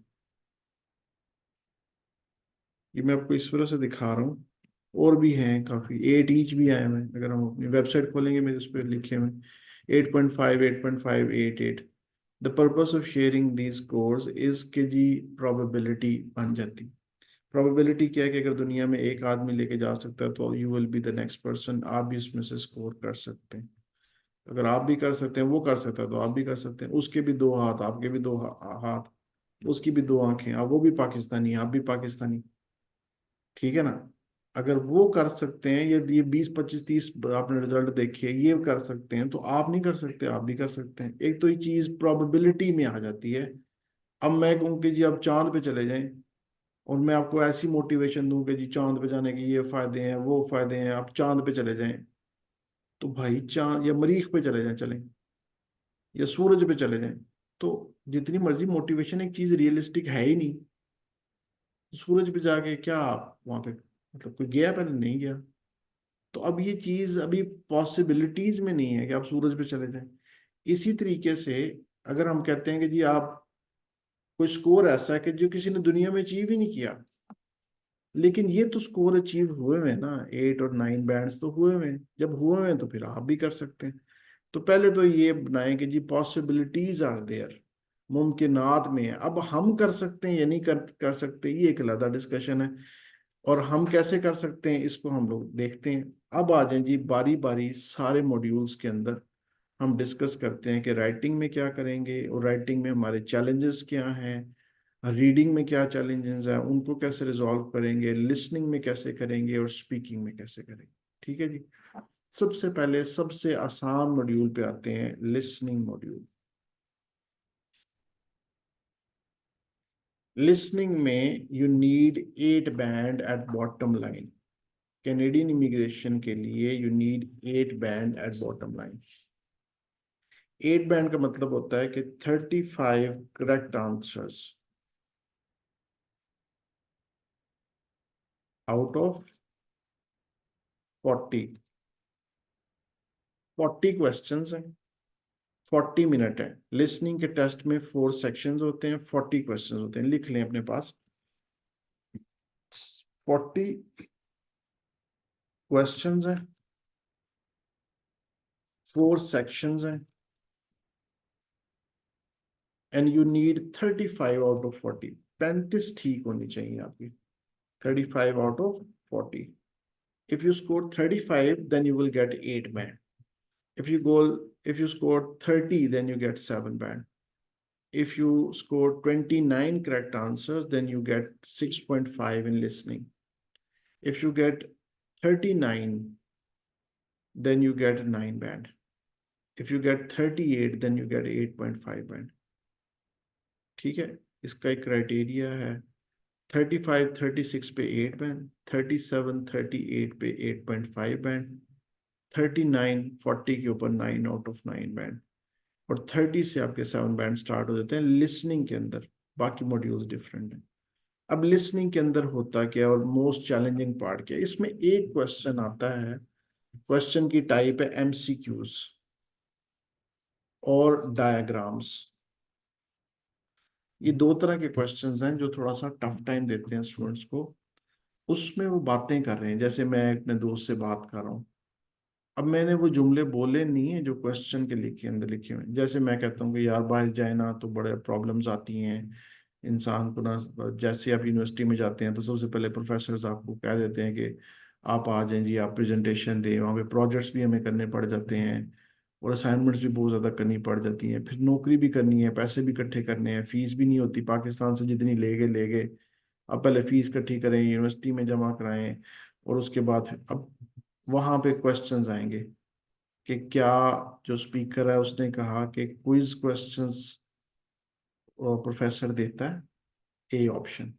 ये मैं आपको इस वजह से दिखा रहा हूँ, और भी हैं काफ़ी, 8 ईच भी आए हुए हैं। अगर हम अपनी वेबसाइट खोलेंगे, मेरे उस पर लिखे हुए 8.5, 8.5, 8, 8। The purpose of sharing these scores is के जी प्रोबेबिलिटी बन जाती। प्रोबेबिलिटी क्या है कि अगर दुनिया में एक आदमी लेके जा सकता है तो you will be the next person, आप भी उसमें से स्कोर कर सकते हैं। अगर आप भी कर सकते हैं, वो कर सकता है, तो आप भी कर सकते हैं। उसके भी दो हाथ, आपके भी दो हाथ, उसकी भी दो आंखें, अब वो भी पाकिस्तानी, आप भी पाकिस्तानी, ठीक है ना। अगर वो कर सकते हैं, ये 20 25 30 आपने रिजल्ट देखे, ये कर सकते हैं, तो आप नहीं कर सकते, आप भी कर सकते हैं। एक तो ये चीज प्रोबेबिलिटी में आ जाती है। अब मैं कहूँ कि जी आप चांद पे चले जाएं, और मैं आपको ऐसी मोटिवेशन दूं कि जी चांद पे जाने के ये फायदे हैं, वो फायदे हैं, आप चांद पे चले जाएं, तो भाई चांद या मरीख पे चले जाएं, चलें, या सूरज पे चले जाएं, तो जितनी मर्जी मोटिवेशन, एक चीज रियलिस्टिक है ही नहीं। सूरज पे जाके क्या आप वहां पे, मतलब कोई गया, पहले नहीं गया। तो अब ये चीज अभी पॉसिबिलिटीज में नहीं है कि आप सूरज पे चले जाएं। इसी तरीके से अगर हम कहते हैं कि जी आप, कोई स्कोर ऐसा है कि जो किसी ने दुनिया में अचीव ही नहीं किया, लेकिन ये तो स्कोर अचीव हुए हुए हैं ना, 8 और 9 बैंड्स तो हुए हुए हैं। जब हुए हुए हैं तो फिर आप भी कर सकते हैं। तो पहले तो ये बनाएं कि जी पॉसिबिलिटीज आर देयर, मुमकिनात में है। अब हम कर सकते हैं या नहीं कर सकते, ये एक अलग डिस्कशन है। और हम कैसे कर सकते हैं इसको हम लोग देखते हैं। अब आ जाएं जी बारी बारी सारे मॉड्यूल्स के अंदर हम डिस्कस करते हैं कि राइटिंग में क्या करेंगे, और राइटिंग में हमारे चैलेंजेस क्या हैं, रीडिंग में क्या चैलेंजेस हैं, उनको कैसे रिजॉल्व करेंगे, लिसनिंग में कैसे करेंगे, और स्पीकिंग में कैसे करेंगे। ठीक है जी। सबसे पहले सबसे आसान मॉड्यूल पे आते हैं, लिसनिंग मॉड्यूल। लिसनिंग में you need 8 band at bottom line. Canadian immigration के लिए you need 8 band at bottom line. 8 band का मतलब होता है कि 35 correct answers out of 40। 40 questions हैं, 40 मिनट है। लिसनिंग के टेस्ट में 4 सेक्शंस होते हैं, 40 क्वेश्चंस होते हैं। लिख लें अपने पास, 40 क्वेश्चंस हैं, 4 सेक्शंस हैं, and you need 35 out of 40। 35 ठीक होनी चाहिए आपकी, 35 out of 40। If you score 35, then you will get 8 band. If you score 30, then you get 7 band. If you score 29 correct answers, then you get 6.5 in listening. If you get 39, then you get 9 band. If you get 38, then you get 8.5 band. ठीक है, इसका एक criteria है। 35 36 पे 8 band, 37 38 पे 8.5 band, 39 40 के ऊपर 9 out of 9 band, और 30 से आपके 7 बैंड स्टार्ट हो जाते हैं लिसनिंग के अंदर। बाकी मॉड्यूल्स डिफरेंट हैं। अब लिसनिंग के अंदर होता क्या, और मोस्ट चैलेंजिंग पार्ट क्या है, इसमें एक क्वेश्चन आता है। क्वेश्चन की टाइप है एमसीक्यूज और डायग्राम्स। ये 2 तरह के क्वेश्चंस हैं जो थोड़ा सा टफ टाइम देते हैं स्टूडेंट्स को। उसमें वो बातें कर रहे हैं, जैसे मैं अपने दोस्त से बात कर रहा हूँ। अब मैंने वो जुमले बोले नहीं है जो क्वेश्चन के लिखे अंदर लिखे हुए हैं। जैसे मैं कहता हूँ कि यार बाहर जाए ना तो बड़े प्रॉब्लम्स आती हैं इंसान को ना। जैसे आप यूनिवर्सिटी में जाते हैं तो सबसे पहले प्रोफेसर्स आपको कह देते हैं कि आप आ जाएं जी, आप प्रेजेंटेशन दें। वहाँ पे प्रोजेक्ट्स भी हमें करने पड़ जाते हैं, और असाइनमेंट्स भी बहुत ज़्यादा करनी पड़ जाती हैं। फिर नौकरी भी करनी है, पैसे भी इकट्ठे करने हैं, फीस भी नहीं होती पाकिस्तान से जितनी ले गए। अब पहले फीस इकट्ठी करें, यूनिवर्सिटी में जमा कराएं, और उसके बाद अब वहाँ पे क्वेश्चंस आएंगे कि क्या, जो स्पीकर है उसने कहा कि क्विज क्वेश्चंस प्रोफेसर देता है, ए ऑप्शन।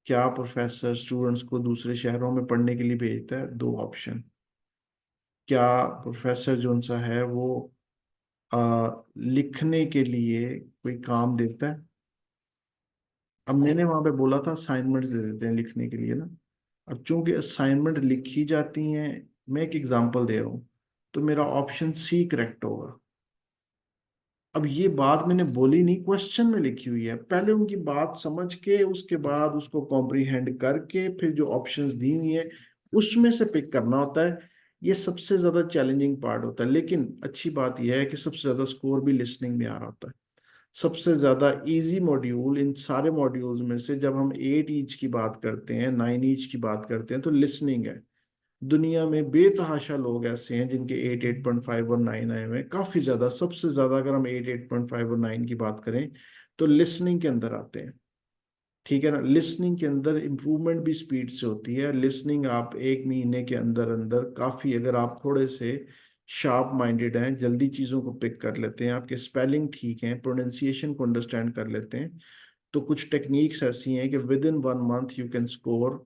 क्या प्रोफेसर स्टूडेंट्स को दूसरे शहरों में पढ़ने के लिए भेजता है, 2 ऑप्शन। क्या प्रोफेसर जो सा है वो लिखने के लिए कोई काम देता है। अब मैंने वहां पे बोला था असाइनमेंट्स दे देते हैं लिखने के लिए ना। अब चूंकि असाइनमेंट लिखी जाती हैं, मैं एक एग्जांपल दे रहा हूँ, तो मेरा ऑप्शन सी करेक्ट होगा। अब ये बात मैंने बोली नहीं, क्वेश्चन में लिखी हुई है। पहले उनकी बात समझ के उसके बाद उसको कॉम्प्रीहेंड करके फिर जो ऑप्शंस दी हुई है उसमें से पिक करना होता है। ये सबसे ज्यादा चैलेंजिंग पार्ट होता है, लेकिन अच्छी बात यह है कि सबसे ज्यादा स्कोर भी लिसनिंग में आ रहा होता है। सबसे ज्यादा इजी मॉड्यूल इन सारे मॉड्यूल्स में से, जब हम 8 ईच की बात करते हैं, 9 ईच की बात करते हैं, तो लिसनिंग है। दुनिया में बेतहाशा लोग ऐसे हैं जिनके 8, 8.5 और 9 आए हुए हैं, काफी ज्यादा। सबसे ज्यादा अगर हम 8, 8.5 और 9 की बात करें तो लिसनिंग के अंदर आते हैं। ठीक है ना। लिसनिंग के अंदर इम्प्रूवमेंट भी स्पीड से होती है। लिसनिंग आप 1 महीने के अंदर अंदर काफी, अगर आप थोड़े से शार्प माइंडेड हैं, जल्दी चीजों को पिक कर लेते हैं, आपके स्पेलिंग ठीक है, प्रोनाउंसिएशन को अंडरस्टैंड कर लेते हैं, तो कुछ टेक्निक्स ऐसी हैं कि with in 1 month you can score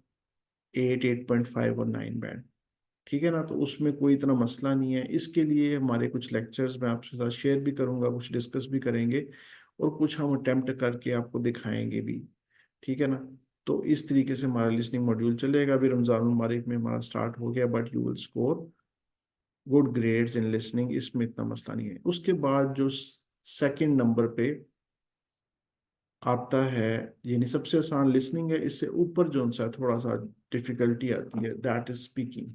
8, 8.5 और 9 बैंड। ठीक है ना। तो उसमें कोई इतना मसला नहीं है। इसके लिए हमारे कुछ लेक्चर्स मैं आपके साथ शेयर भी करूंगा, कुछ डिस्कस भी करेंगे, और कुछ हम अटेम्प्ट करके आपको दिखाएंगे भी। ठीक है ना। तो इस तरीके से हमारा लिसनिंग मॉड्यूल चलेगा। अभी रमजान मुबारक में हमारा स्टार्ट हो गया, but you will score good grades in listening, इसमें इतना मसला नहीं है। उसके बाद जो सेकंड नंबर पे आता है, यानी सबसे आसान लिसनिंग है, इससे ऊपर जो सा थोड़ा सा डिफिकल्टी आती है, दैट इज स्पीकिंग।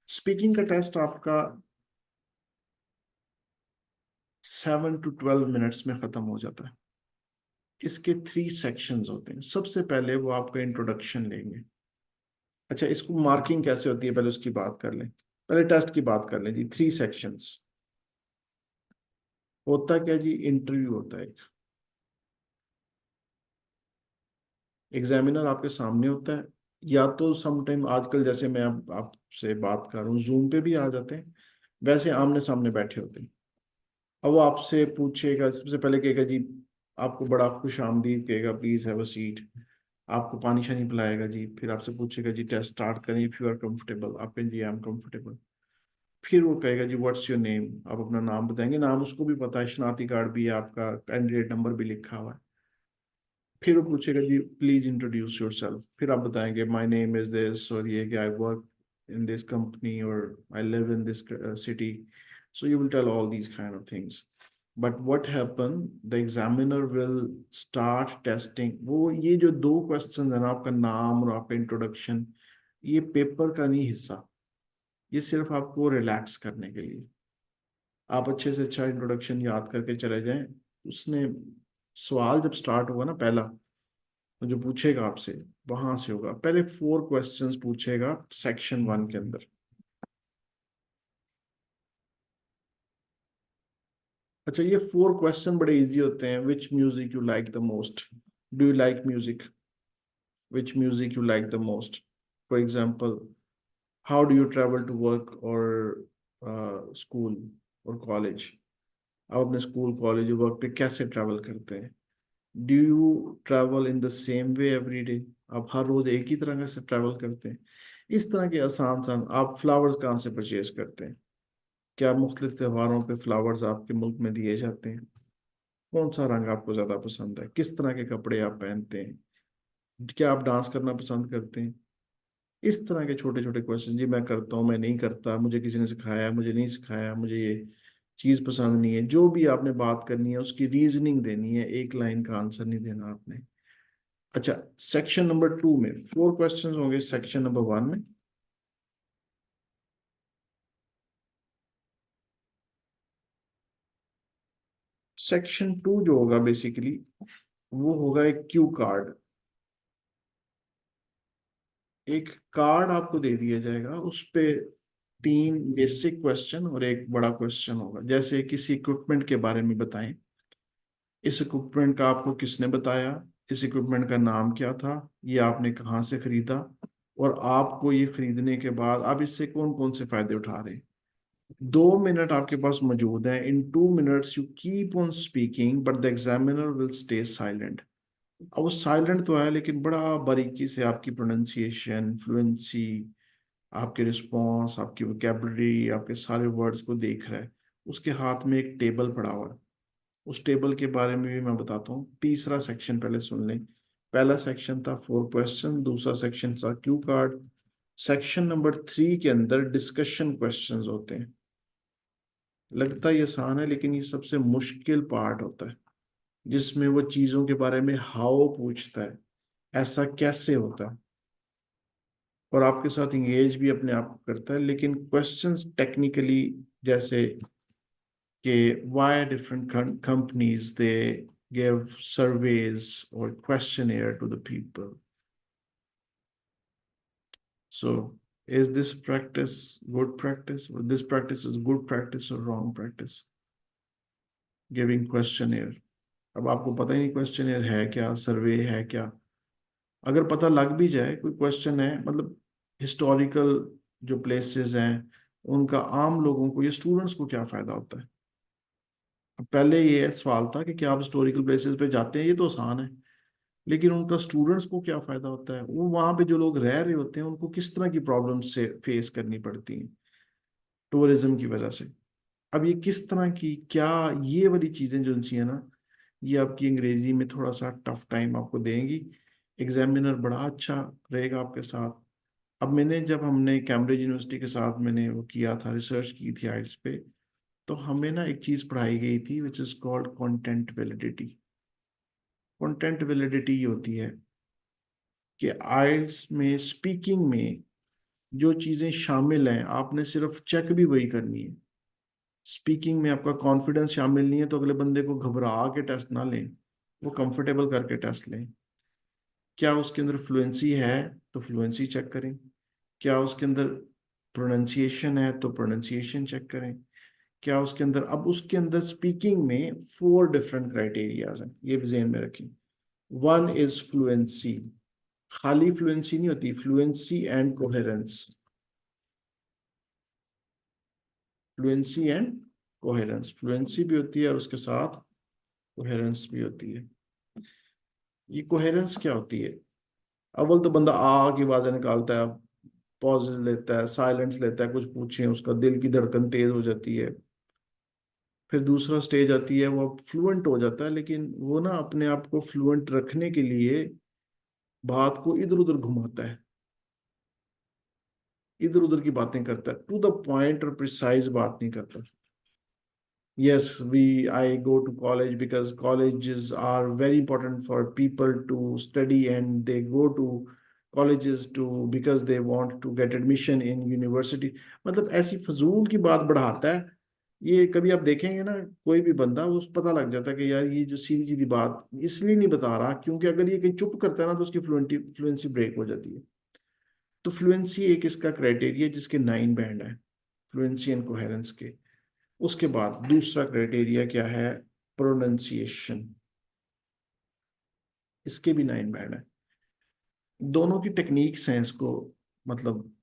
स्पीकिंग का टेस्ट आपका 7 to 12 मिनट्स में खत्म हो जाता है। इसके 3 सेक्शंस होते हैं। सबसे पहले वो आपका इंट्रोडक्शन लेंगे। अच्छा, इसको मार्किंग कैसे होती है पहले उसकी बात कर लें। पहले टेस्ट की बात कर लें जी। 3 सेक्शंस होता क्या जी, इंटरव्यू होता है। एग्जामिनर आपके सामने होता है, या तो समटाइम आजकल जैसे मैं अब आपसे बात कर रहा हूँ जूम पे भी आ जाते हैं, वैसे आमने सामने बैठे होते हैं। अब वो आपसे पूछेगा, सबसे पहले कहेगा जी, आपको बड़ा खुश आमदीद कहेगा, प्लीज हैव अ सीट। आपको पानी शानी पिलाएगा जी, फिर आपसे पूछेगा जी टेस्ट स्टार्ट करें, इफ यू आर कंफर्टेबल। आप कहें जी आई एम कंफर्टेबल। फिर वो कहेगा जी व्हाट्स योर नेम, आप अपना नाम बताएंगे। नाम उसको भी पता है, शनाख्ती कार्ड भी है आपका, कैंडिडेट नंबर भी लिखा हुआ है। फिर वो पूछेगा जी प्लीज इंट्रोड्यूस योरसेल्फ। फिर आप बताएंगे माय नेम इज दिस, और ये कि I work in this company, और I live in this city. So you will tell all these kind of things. But what happen, the examiner will start testing. वो ये जो 2 question है ना, आपका नाम और आपका इंट्रोडक्शन, ये पेपर का नहीं हिस्सा, ये सिर्फ आपको रिलैक्स करने के लिए। आप अच्छे से अच्छा इंट्रोडक्शन याद करके चले जाएं। उसने सवाल जब स्टार्ट होगा ना पहला, तो जो पूछेगा आपसे वहां से होगा। पहले 4 क्वेश्चंस पूछेगा सेक्शन 1 के अंदर। अच्छा, ये 4 क्वेश्चन बड़े इजी होते हैं। Which music you like the most, do you like music, which music you like the most. For example, how do you travel to work और स्कूल और कॉलेज। आप अपने स्कूल कॉलेज वर्क पे कैसे travel करते हैं। Do you travel in the same way every day, आप हर रोज एक ही तरह से ट्रैवल करते हैं। इस तरह के आसान आसान। आप फ्लावर्स कहाँ से परचेज करते हैं, क्या मुख्तलिफ त्योहारों पे फ्लावर्स आपके मुल्क में दिए जाते हैं, कौन सा रंग आपको ज़्यादा पसंद है, किस तरह के कपड़े आप पहनते हैं, क्या आप डांस करना पसंद करते हैं। इस तरह के छोटे छोटे क्वेश्चन। जी मैं करता हूँ, मैं नहीं करता, मुझे किसी ने सिखाया, मुझे नहीं सिखाया, मुझे ये चीज़ पसंद नहीं है। जो भी आपने बात करनी है उसकी रीजनिंग देनी है, एक लाइन का आंसर नहीं देना आपने। अच्छा, सेक्शन नंबर 2 में 4 क्वेश्चंस होंगे। सेक्शन नंबर 1 में सेक्शन 2 जो होगा बेसिकली, वो होगा एक क्यू कार्ड। एक कार्ड आपको दे दिया जाएगा, उस पे 3 बेसिक क्वेश्चन और एक बड़ा क्वेश्चन होगा। जैसे किसी इक्विपमेंट के बारे में बताएं, इस इक्विपमेंट का आपको किसने बताया, इस इक्विपमेंट का नाम क्या था, ये आपने कहाँ से खरीदा, और आपको ये खरीदने के बाद आप इससे कौन कौन से फायदे उठा रहे हैं। 2 मिनट आपके पास मौजूद हैं। इन 2 minutes you keep on speaking, but the examiner will stay silent. अब वो साइलेंट तो है, लेकिन बड़ा बारीकी से आपकी प्रोनाउंसिएशन, फ्लुएंसी, आपके रिस्पॉन्स, आपकी वोकेबलरी, आपके सारे वर्ड्स को देख रहा है। उसके हाथ में एक टेबल पड़ा हुआ है, उस टेबल के बारे में भी मैं बताता हूँ। तीसरा सेक्शन पहले सुन लें। पहला सेक्शन था 4 क्वेश्चन, दूसरा सेक्शन था क्यू कार्ड। सेक्शन नंबर 3 के अंदर डिस्कशन क्वेश्चंस होते हैं। लगता ये आसान है, लेकिन ये सबसे मुश्किल पार्ट होता है, जिसमें वो चीज़ों के बारे में हाउ पूछता है, ऐसा कैसे होता है, और आपके साथ इंगेज भी अपने आप को करता है। लेकिन क्वेश्चंस टेक्निकली, जैसे why different companies they give surveys or questionnaire to the people. So is this practice good practice, or this practice is good practice or wrong practice? Giving questionnaire. अब आपको पता ही नहीं क्वेश्चनियर है क्या, सर्वे है क्या। अगर पता लग भी जाए कोई क्वेश्चन है, मतलब हिस्टोरिकल जो प्लेसेस हैं उनका आम लोगों को या स्टूडेंट्स को क्या फायदा होता है। अब पहले ये सवाल था कि क्या आप हिस्टोरिकल प्लेसेस पे जाते हैं, ये तो आसान है, लेकिन उनका स्टूडेंट्स को क्या फायदा होता है, वो वहां पे जो लोग रह रहे होते हैं उनको किस तरह की प्रॉब्लम से फेस करनी पड़ती हैं टूरिज्म की वजह से। अब ये किस तरह की क्या, ये वाली चीजें जो सी है ना, ये आपकी अंग्रेजी में थोड़ा सा टफ टाइम आपको देंगी। एग्जामिनर बड़ा अच्छा रहेगा आपके साथ। अब मैंने जब हमने कैम्ब्रिज यूनिवर्सिटी के साथ मैंने वो किया था, रिसर्च की थी आइल्स पे, तो हमें ना एक चीज पढ़ाई गई थी विच is called content validity. Content validity होती है कि आइल्स में स्पीकिंग में जो चीजें शामिल हैं आपने सिर्फ चेक भी वही करनी है। स्पीकिंग में आपका कॉन्फिडेंस शामिल नहीं है तो अगले बंदे को घबरा के टेस्ट ना लें, वो कंफर्टेबल करके टेस्ट लें। क्या उसके अंदर फ्लुएंसी है तो फ्लुएंसी चेक करें, क्या उसके अंदर प्रोनाउंसिएशन है तो प्रोनाउंसिएशन चेक करें, क्या उसके अंदर, अब उसके अंदर स्पीकिंग में 4 डिफरेंट क्राइटेरियाज हैं, ये भी ज़हन में रखें। वन इज फ्लुएंसी, खाली फ्लुएंसी नहीं होती, fluency and coherence. Fluency and coherence, fluency भी होती है और उसके साथ कोहेरेंस भी होती है। ये कोहेरेंस क्या होती है? अव्वल तो बंदा आ की आवाजें निकालता है, पॉज लेता है, साइलेंस लेता है, कुछ पूछे उसका दिल की धड़कन तेज हो जाती है। फिर दूसरा स्टेज आती है, वो फ्लुएंट हो जाता है, लेकिन वो ना अपने आप को फ्लुएंट रखने के लिए बात को इधर उधर घुमाता है, इधर उधर की बातें करता है, टू द पॉइंट और प्रिसाइज बात नहीं करता। Yes, I go to college because colleges are very important for people to study, and they go to colleges to because they want to get admission in university. मतलब ऐसी फजूल की बात बढ़ाता है। ये कभी आप देखेंगे ना, कोई भी बंदा उस पता लग जाता है कि यार ये जो सीधी सीधी बात इसलिए नहीं बता रहा क्योंकि अगर ये कहीं चुप करता है ना तो उसकी फ्लुएंसी ब्रेक हो जाती है। तो फ्लुएंसी एक इसका क्राइटेरिया जिसके 9 बैंड है, फ्लुएंसी एंड कोहेरेंस के। उसके बाद दूसरा क्राइटेरिया क्या है? प्रोनाउंसिएशन, इसके भी 9 बैंड है। दोनों की टेक्निक्स हैं इसको, मतलब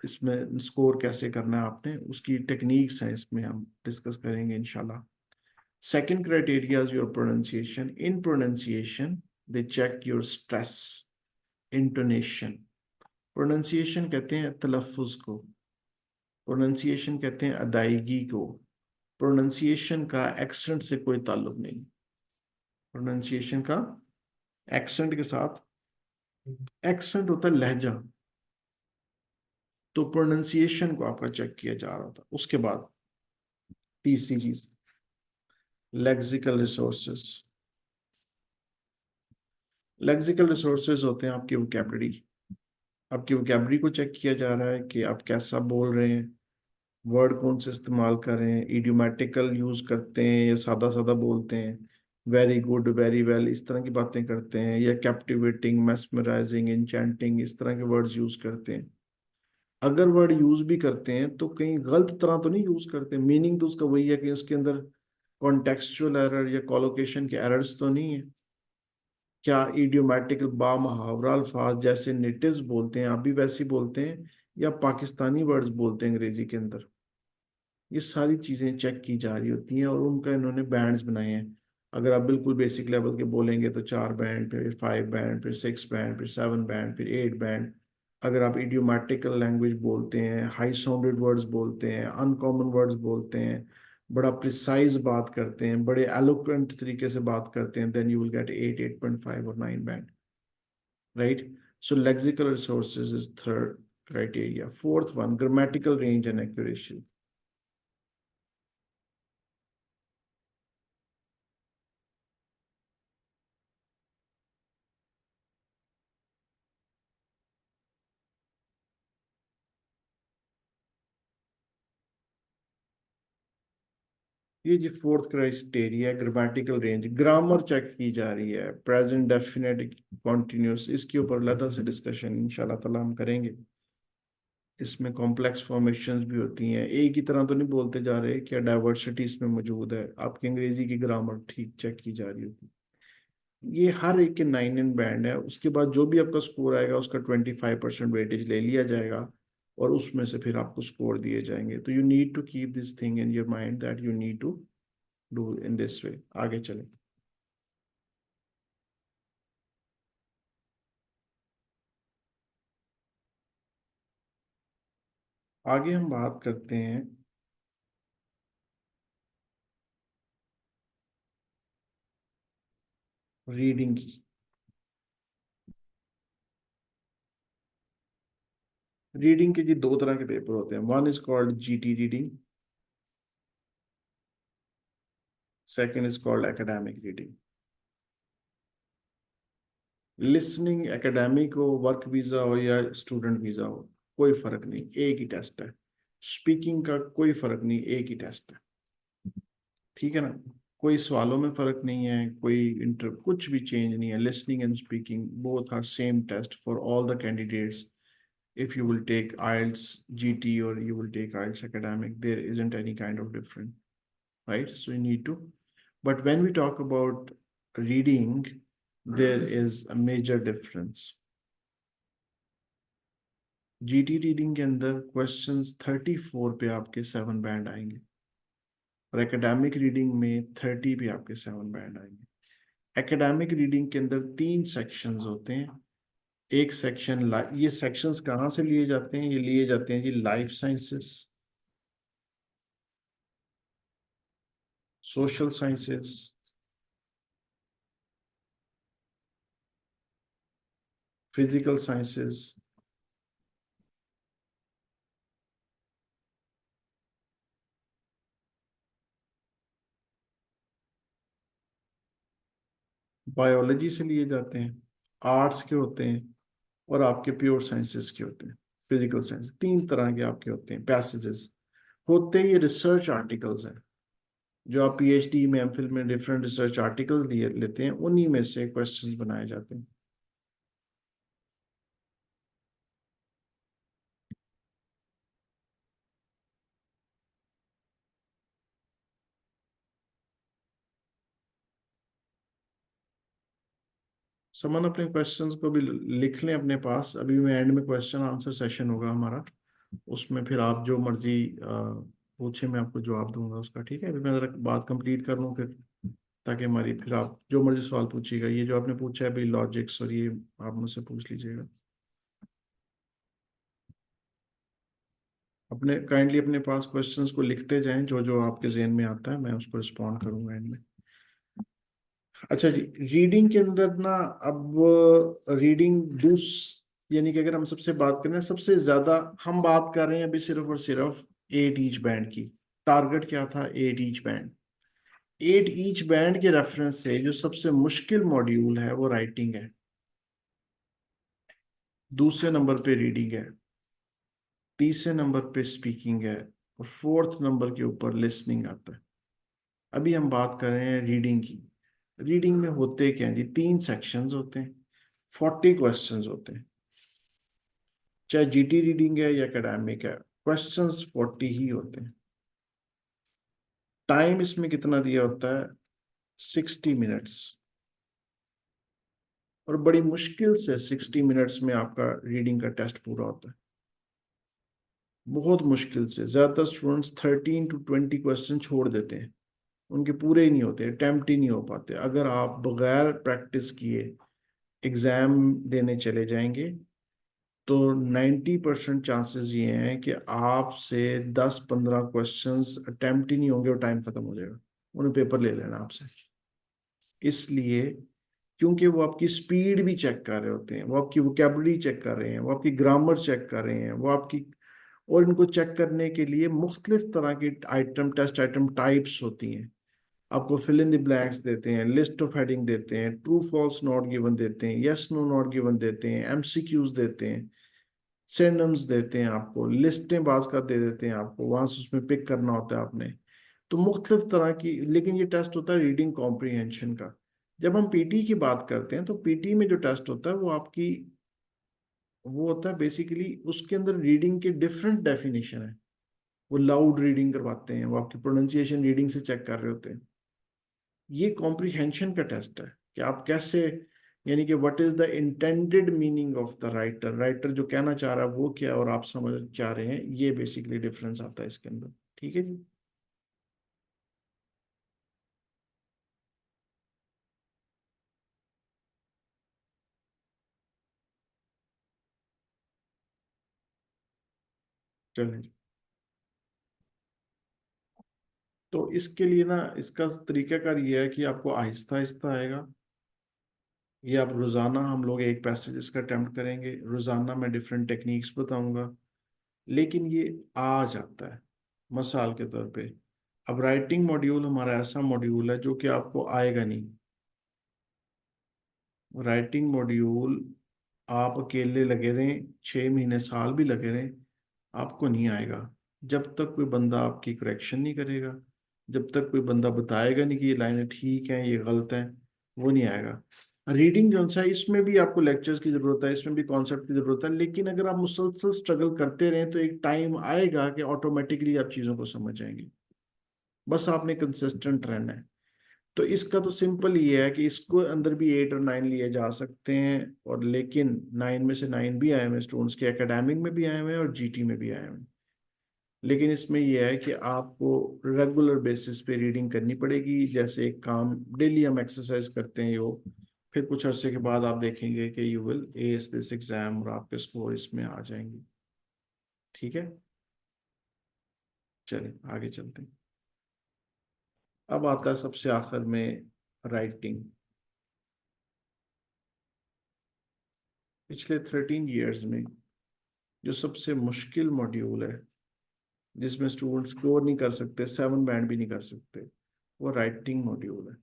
इसमें स्कोर कैसे करना है आपने, उसकी टेक्निक्स हैं, इसमें हम डिस्कस करेंगे इंशाल्लाह। Second criteria is your pronunciation. In pronunciation they check your stress, intonation. Pronunciation कहते हैं तलफ़ुज़ को, प्रोनाउंसिएशन कहते हैं अदायगी को। प्रोनाउंसिएशन का एक्सेंट से कोई ताल्लुक नहीं। प्रोनाउंसिएशन का एक्सेंट के साथ, एक्सेंट होता है लहजा, तो प्रोनाउंसिएशन को आपका चेक किया जा रहा था। उसके बाद तीसरी चीज, लेक्सिकल रिसोर्सेज। लेक्सिकल रिसोर्सेज होते हैं आपकी वोकैबलरी। आपकी वोकैबलरी को चेक किया जा रहा है कि आप कैसा बोल रहे हैं, वर्ड कौन से इस्तेमाल कर रहे हैं, इडियोमैटिकल यूज करते हैं या सादा सादा बोलते हैं, वेरी गुड, वेरी वेल, इस तरह की बातें करते हैं, या कैप्टिवेटिंग, मेस्मराइजिंग, इंचेंटिंग, इस तरह के वर्ड्स यूज करते हैं। अगर वर्ड यूज भी करते हैं तो कहीं गलत तरह तो नहीं यूज करते, मीनिंग तो उसका वही है कि उसके अंदर कॉन्टेक्सचुअल एरर या कॉलोकेशन के एरर्स तो नहीं है। क्या इडियोमैटिकल बा मुहावरा अल्फाज जैसे नेटिव्स बोलते हैं आप भी वैसे ही बोलते हैं, या पाकिस्तानी वर्ड्स बोलते हैं अंग्रेजी के अंदर? ये सारी चीजें चेक की जा रही होती हैं और उनका इन्होंने बैंड्स बनाए हैं। अगर आप बिल्कुल बेसिक लेवल के बोलेंगे तो 4 बैंड, फिर 5 बैंड, फिर 6 बैंड, फिर 7 बैंड, फिर 8 बैंड। अगर आप इडियोमैटिकल लैंग्वेज बोलते हैं, हाई साउंडेड वर्ड्स बोलते हैं, अनकॉमन वर्ड्स बोलते हैं, बड़ा प्रिसाइज बात करते हैं, बड़े एलोक्वेंट तरीके से बात करते हैं, देन यू विल गेट 8, 8.5 और 9 band, right? So lexical resources is third criteria. Fourth one, grammatical range and accuracy. ये जी fourth criteria, grammatical range, grammar check की जा रही है, प्रेजेंट डेफिनेट कॉन्टिन्यूस, इसके ऊपर अलग से डिस्कशन इंशाल्लाह ताला हम करेंगे। इसमें कॉम्प्लेक्स फॉर्मेशंस भी होती हैं, एक ही तरह तो नहीं बोलते जा रहे, क्या डाइवर्सिटी इसमें मौजूद है, आपकी अंग्रेजी की ग्रामर ठीक चेक की जा रही होती है। ये हर एक के 9 इन बैंड है। उसके बाद जो भी आपका स्कोर आएगा उसका 25% वेटेज ले लिया जाएगा और उसमें से फिर आपको स्कोर दिए जाएंगे। तो you need to keep this thing in your mind that you need to do in this way. आगे चलें। आगे हम बात करते हैं रीडिंग की। रीडिंग के जी दो तरह के पेपर होते हैं, one is called GT reading, second is called academic reading. Listening academic हो, वर्क वीजा हो या स्टूडेंट वीजा हो, कोई फर्क नहीं, एक ही टेस्ट है। स्पीकिंग का कोई फर्क नहीं, एक ही टेस्ट है, ठीक है ना। कोई सवालों में फर्क नहीं है, कोई इंटर कुछ भी चेंज नहीं है। Listening and speaking both are same test for all the candidates. if you will take IELTS GT or you will take IELTS academic, there isn't any kind of difference, right? So you need to, but when we talk about reading, there is a major difference. GT reading के अंदर questions 34 पे आपके 7 band आएंगे और academic reading में 30 पे आपके 7 band आएंगे। एकेडमिक रीडिंग के अंदर 3 सेक्शंस होते हैं। एक सेक्शन, ये सेक्शंस कहाँ से लिए जाते हैं? ये लिए जाते हैं जी life sciences, social sciences, physical sciences, biology से लिए जाते हैं, आर्ट्स के होते हैं और आपके प्योर साइंसेस के होते हैं। फिजिकल साइंस 3 तरह के आपके होते हैं। पैसेजेस होते हैं, ये रिसर्च आर्टिकल्स हैं जो आप पीएचडी में, एमफिल में डिफरेंट रिसर्च आर्टिकल्स लिए लेते हैं, उन्हीं में से क्वेश्चंस बनाए जाते हैं। समन अपने क्वेश्चंस को भी लिख लें अपने पास, अभी मैं एंड में क्वेश्चन आंसर सेशन होगा हमारा, उसमें फिर आप जो मर्जी पूछे, मैं आपको जवाब दूंगा उसका, ठीक है। अभी मैं जरा बात कंप्लीट कर लूँ फिर, ताकि हमारी, फिर आप जो मर्जी सवाल पूछिएगा। ये जो आपने पूछा है अभी लॉजिक्स और ये आप मुझसे पूछ लीजिएगा। अपने काइंडली अपने पास क्वेश्चंस को लिखते जाएं, जो जो आपके जहन में आता है मैं उसको रिस्पॉन्ड करूंगा एंड में। अच्छा जी, रीडिंग के अंदर ना, अब रीडिंग दूस, यानी कि अगर हम सबसे बात करें, सबसे ज्यादा हम बात कर रहे हैं अभी सिर्फ और सिर्फ 8 ईच बैंड की। टारगेट क्या था? 8 ईच बैंड। 8 ईच बैंड के रेफरेंस से जो सबसे मुश्किल मॉड्यूल है वो राइटिंग है, दूसरे नंबर पे रीडिंग है, तीसरे नंबर पे स्पीकिंग है और फोर्थ नंबर के ऊपर लिसनिंग आता है। अभी हम बात कर रहे हैं रीडिंग की। रीडिंग में होते क्या हैं जी? 3 सेक्शंस होते हैं, 40 क्वेश्चंस होते हैं। चाहे जीटी रीडिंग है या एकेडमिक है, क्वेश्चंस 40 ही होते हैं। टाइम इसमें कितना दिया होता है? 60 मिनट्स। और बड़ी मुश्किल से 60 मिनट्स में आपका रीडिंग का टेस्ट पूरा होता है, बहुत मुश्किल से। ज्यादातर स्टूडेंट्स 13 to 20 क्वेश्चन छोड़ देते हैं, उनके पूरे ही नहीं होते, अटेम्प्ट ही नहीं हो पाते। अगर आप बगैर प्रैक्टिस किए एग्जाम देने चले जाएंगे तो 90% चांसेस ये हैं कि आपसे 10-15 क्वेश्चंस अटेम्प्ट ही नहीं होंगे और टाइम खत्म हो जाएगा, उन्हें पेपर ले लेना आपसे। इसलिए, क्योंकि वो आपकी स्पीड भी चेक कर रहे होते हैं, वो आपकी वोकेबलरी चेक कर रहे हैं, वो आपकी ग्रामर चेक कर रहे हैं, वो आपकी, और इनको चेक करने के लिए मुख्तलिफ तरह की आइटम, टेस्ट आइटम टाइप्स होती हैं। आपको फिल इन द ब्लैंक्स देते हैं, लिस्ट ऑफ हेडिंग देते हैं, ट्रू फॉल्स नॉट गिवन देते हैं, यस नो नॉट गिवन देते हैं, एमसीक्यूज देते हैं, सिनोनिम्स देते हैं, आपको लिस्टें बाज का दे देते हैं, आपको वहां से उसमें पिक करना होता है आपने। तो मुख्तलिफ तरह की, लेकिन ये टेस्ट होता है रीडिंग कॉम्प्रिहेंशन का। जब हम पीटी की बात करते हैं तो पीटी में जो टेस्ट होता है वो होता है बेसिकली, उसके अंदर रीडिंग के डिफरेंट डेफिनेशन है। वो लाउड रीडिंग करवाते हैं, वो आपकी प्रोनाउंसिएशन रीडिंग से चेक कर रहे होते हैं। ये कॉम्प्रिहेंशन का टेस्ट है कि आप कैसे, यानी कि what is the intended meaning of the writer, writer जो कहना चाह रहा है वो क्या है और आप समझ क्या रहे हैं, ये बेसिकली डिफरेंस आता है इसके अंदर। ठीक है जी। चलिए, तो इसके लिए ना इसका तरीकाकार ये है कि आपको आहिस्ता आहिस्ता आएगा। ये आप रोज़ाना, हम लोग एक पैसेज इसका अटेम्प्ट करेंगे, रोज़ाना मैं डिफरेंट टेक्निक्स बताऊंगा, लेकिन ये आ जाता है। मिसाल के तौर पे, अब राइटिंग मॉड्यूल हमारा ऐसा मॉड्यूल है जो कि आपको आएगा नहीं। राइटिंग मॉड्यूल आप अकेले लगे रहें, 6 महीने साल भी लगे रहें, आपको नहीं आएगा जब तक कोई बंदा आपकी करेक्शन नहीं करेगा, जब तक कोई बंदा बताएगा नहीं कि ये लाइनें ठीक हैं ये गलत हैं, वो नहीं आएगा। रीडिंग जो सा है, इसमें भी आपको लेक्चर्स की जरूरत है, इसमें भी कॉन्सेप्ट की जरूरत है, लेकिन अगर आप मुसलसल स्ट्रगल करते रहें तो एक टाइम आएगा कि ऑटोमेटिकली आप चीज़ों को समझ जाएंगे। बस आपने कंसिस्टेंट रहना है। तो इसका तो सिंपल ये है कि इसको अंदर भी 8 और 9 लिए जा सकते हैं, और लेकिन 9 में से 9 भी आए हुए स्टूडेंट्स के, एकेडमिक में भी आए हुए हैं और जीटी में भी आए हुए हैं। लेकिन इसमें यह है कि आपको रेगुलर बेसिस पे रीडिंग करनी पड़ेगी। जैसे एक काम, डेली हम एक्सरसाइज करते हैं योग, फिर कुछ अर्से के बाद आप देखेंगे कि you will S this exam और आपके स्कोर इसमें आ जाएंगे। ठीक है, चलिए आगे चलते हैं। अब आता है सबसे आखिर में राइटिंग। पिछले 13 ईयर्स में जो सबसे मुश्किल मॉड्यूल है, जिसमें स्टूडेंट स्कोर नहीं कर सकते, 7 बैंड भी नहीं कर सकते, वो राइटिंग मॉड्यूल है।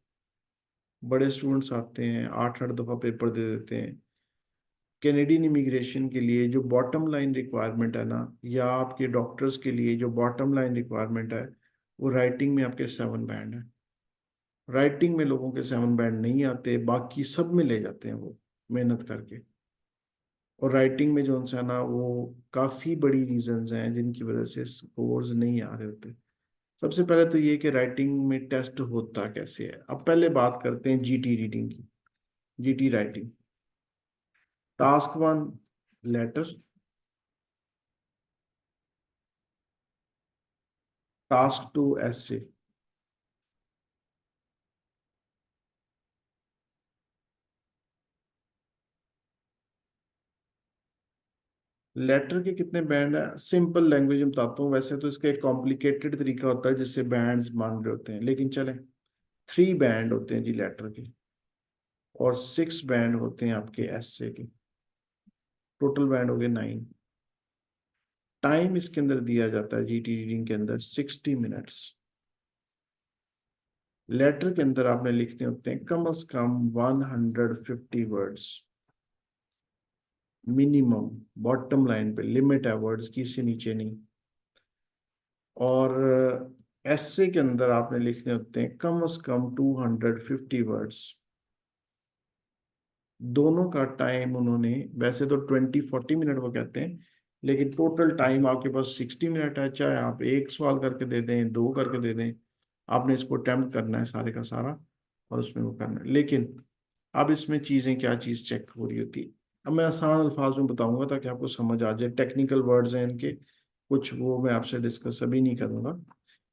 बड़े स्टूडेंट्स आते हैं, 8-8 दफ़ा पेपर दे देते हैं। कैनेडियन इमिग्रेशन के लिए जो बॉटम लाइन रिक्वायरमेंट है ना, या आपके डॉक्टर्स के लिए जो बॉटम लाइन रिक्वायरमेंट है, वो राइटिंग में आपके 7 बैंड है। राइटिंग में लोगों के 7 बैंड नहीं आते, बाकी सब में ले जाते हैं वो मेहनत करके। और राइटिंग में जो उनसे है ना, वो काफ़ी बड़ी रीजंस हैं जिनकी वजह से स्कोर्स नहीं आ रहे होते। सबसे पहले तो ये कि राइटिंग में टेस्ट होता कैसे है। अब पहले बात करते हैं जीटी रीडिंग की, GT writing. Task 1 letter, task 2 ऐसे। लेटर के कितने बैंड है, सिंपल लैंग्वेज में बताता हूँ। वैसे तो इसका एक कॉम्प्लिकेटेड तरीका होता है जिससे बैंड्स मान रहे होते हैं, लेकिन चलें, 3 बैंड होते हैं जी लेटर के, और 6 बैंड होते हैं आपके एसे के। टोटल बैंड हो गए 9। टाइम इसके अंदर दिया जाता है जीटी रीडिंग के अंदर 60 मिनट्स। लेटर के अंदर आपने लिखने होते हैं कम से कम 150 वर्ड्स मिनिमम। बॉटम लाइन पे लिमिट है वर्ड्स की, इससे नीचे नहीं। और एसे के अंदर आपने लिखने होते हैं कम से कम 250 वर्ड्स। दोनों का टाइम उन्होंने, वैसे तो 20-40 मिनट वो कहते हैं, लेकिन टोटल टाइम आपके पास 60 मिनट है। चाहे आप एक सवाल करके दे दें, 2 करके दे दें, आपने इसको अटेम्प्ट करना है सारे का सारा, और उसमें वो करना है। लेकिन अब इसमें चीज़ें, क्या चीज़ चेक हो रही होती है, अब मैं आसान अल्फाज में बताऊंगा ताकि आपको समझ आ जाए। टेक्निकल वर्ड्स हैं इनके कुछ, वो मैं आपसे डिस्कस अभी नहीं करूंगा।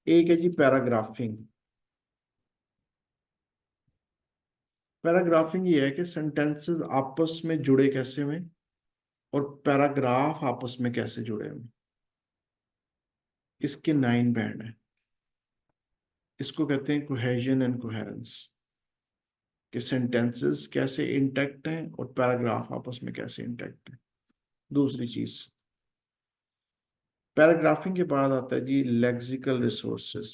एक है जी पैराग्राफिंग। पैराग्राफिंग ये है कि सेंटेंसेस आपस में जुड़े कैसे हुए, और पैराग्राफ आपस में कैसे जुड़े हुए। इसके 9 बैंड हैं। इसको कहते हैं कोहेजन एंड कोहेरेंस, कि सेंटेंसेस कैसे इंटैक्ट हैं और पैराग्राफ आपस में कैसे इंटैक्ट हैं। दूसरी चीज, पैराग्राफिंग के बाद आता है जी लेक्सिकल रिसोर्सेस,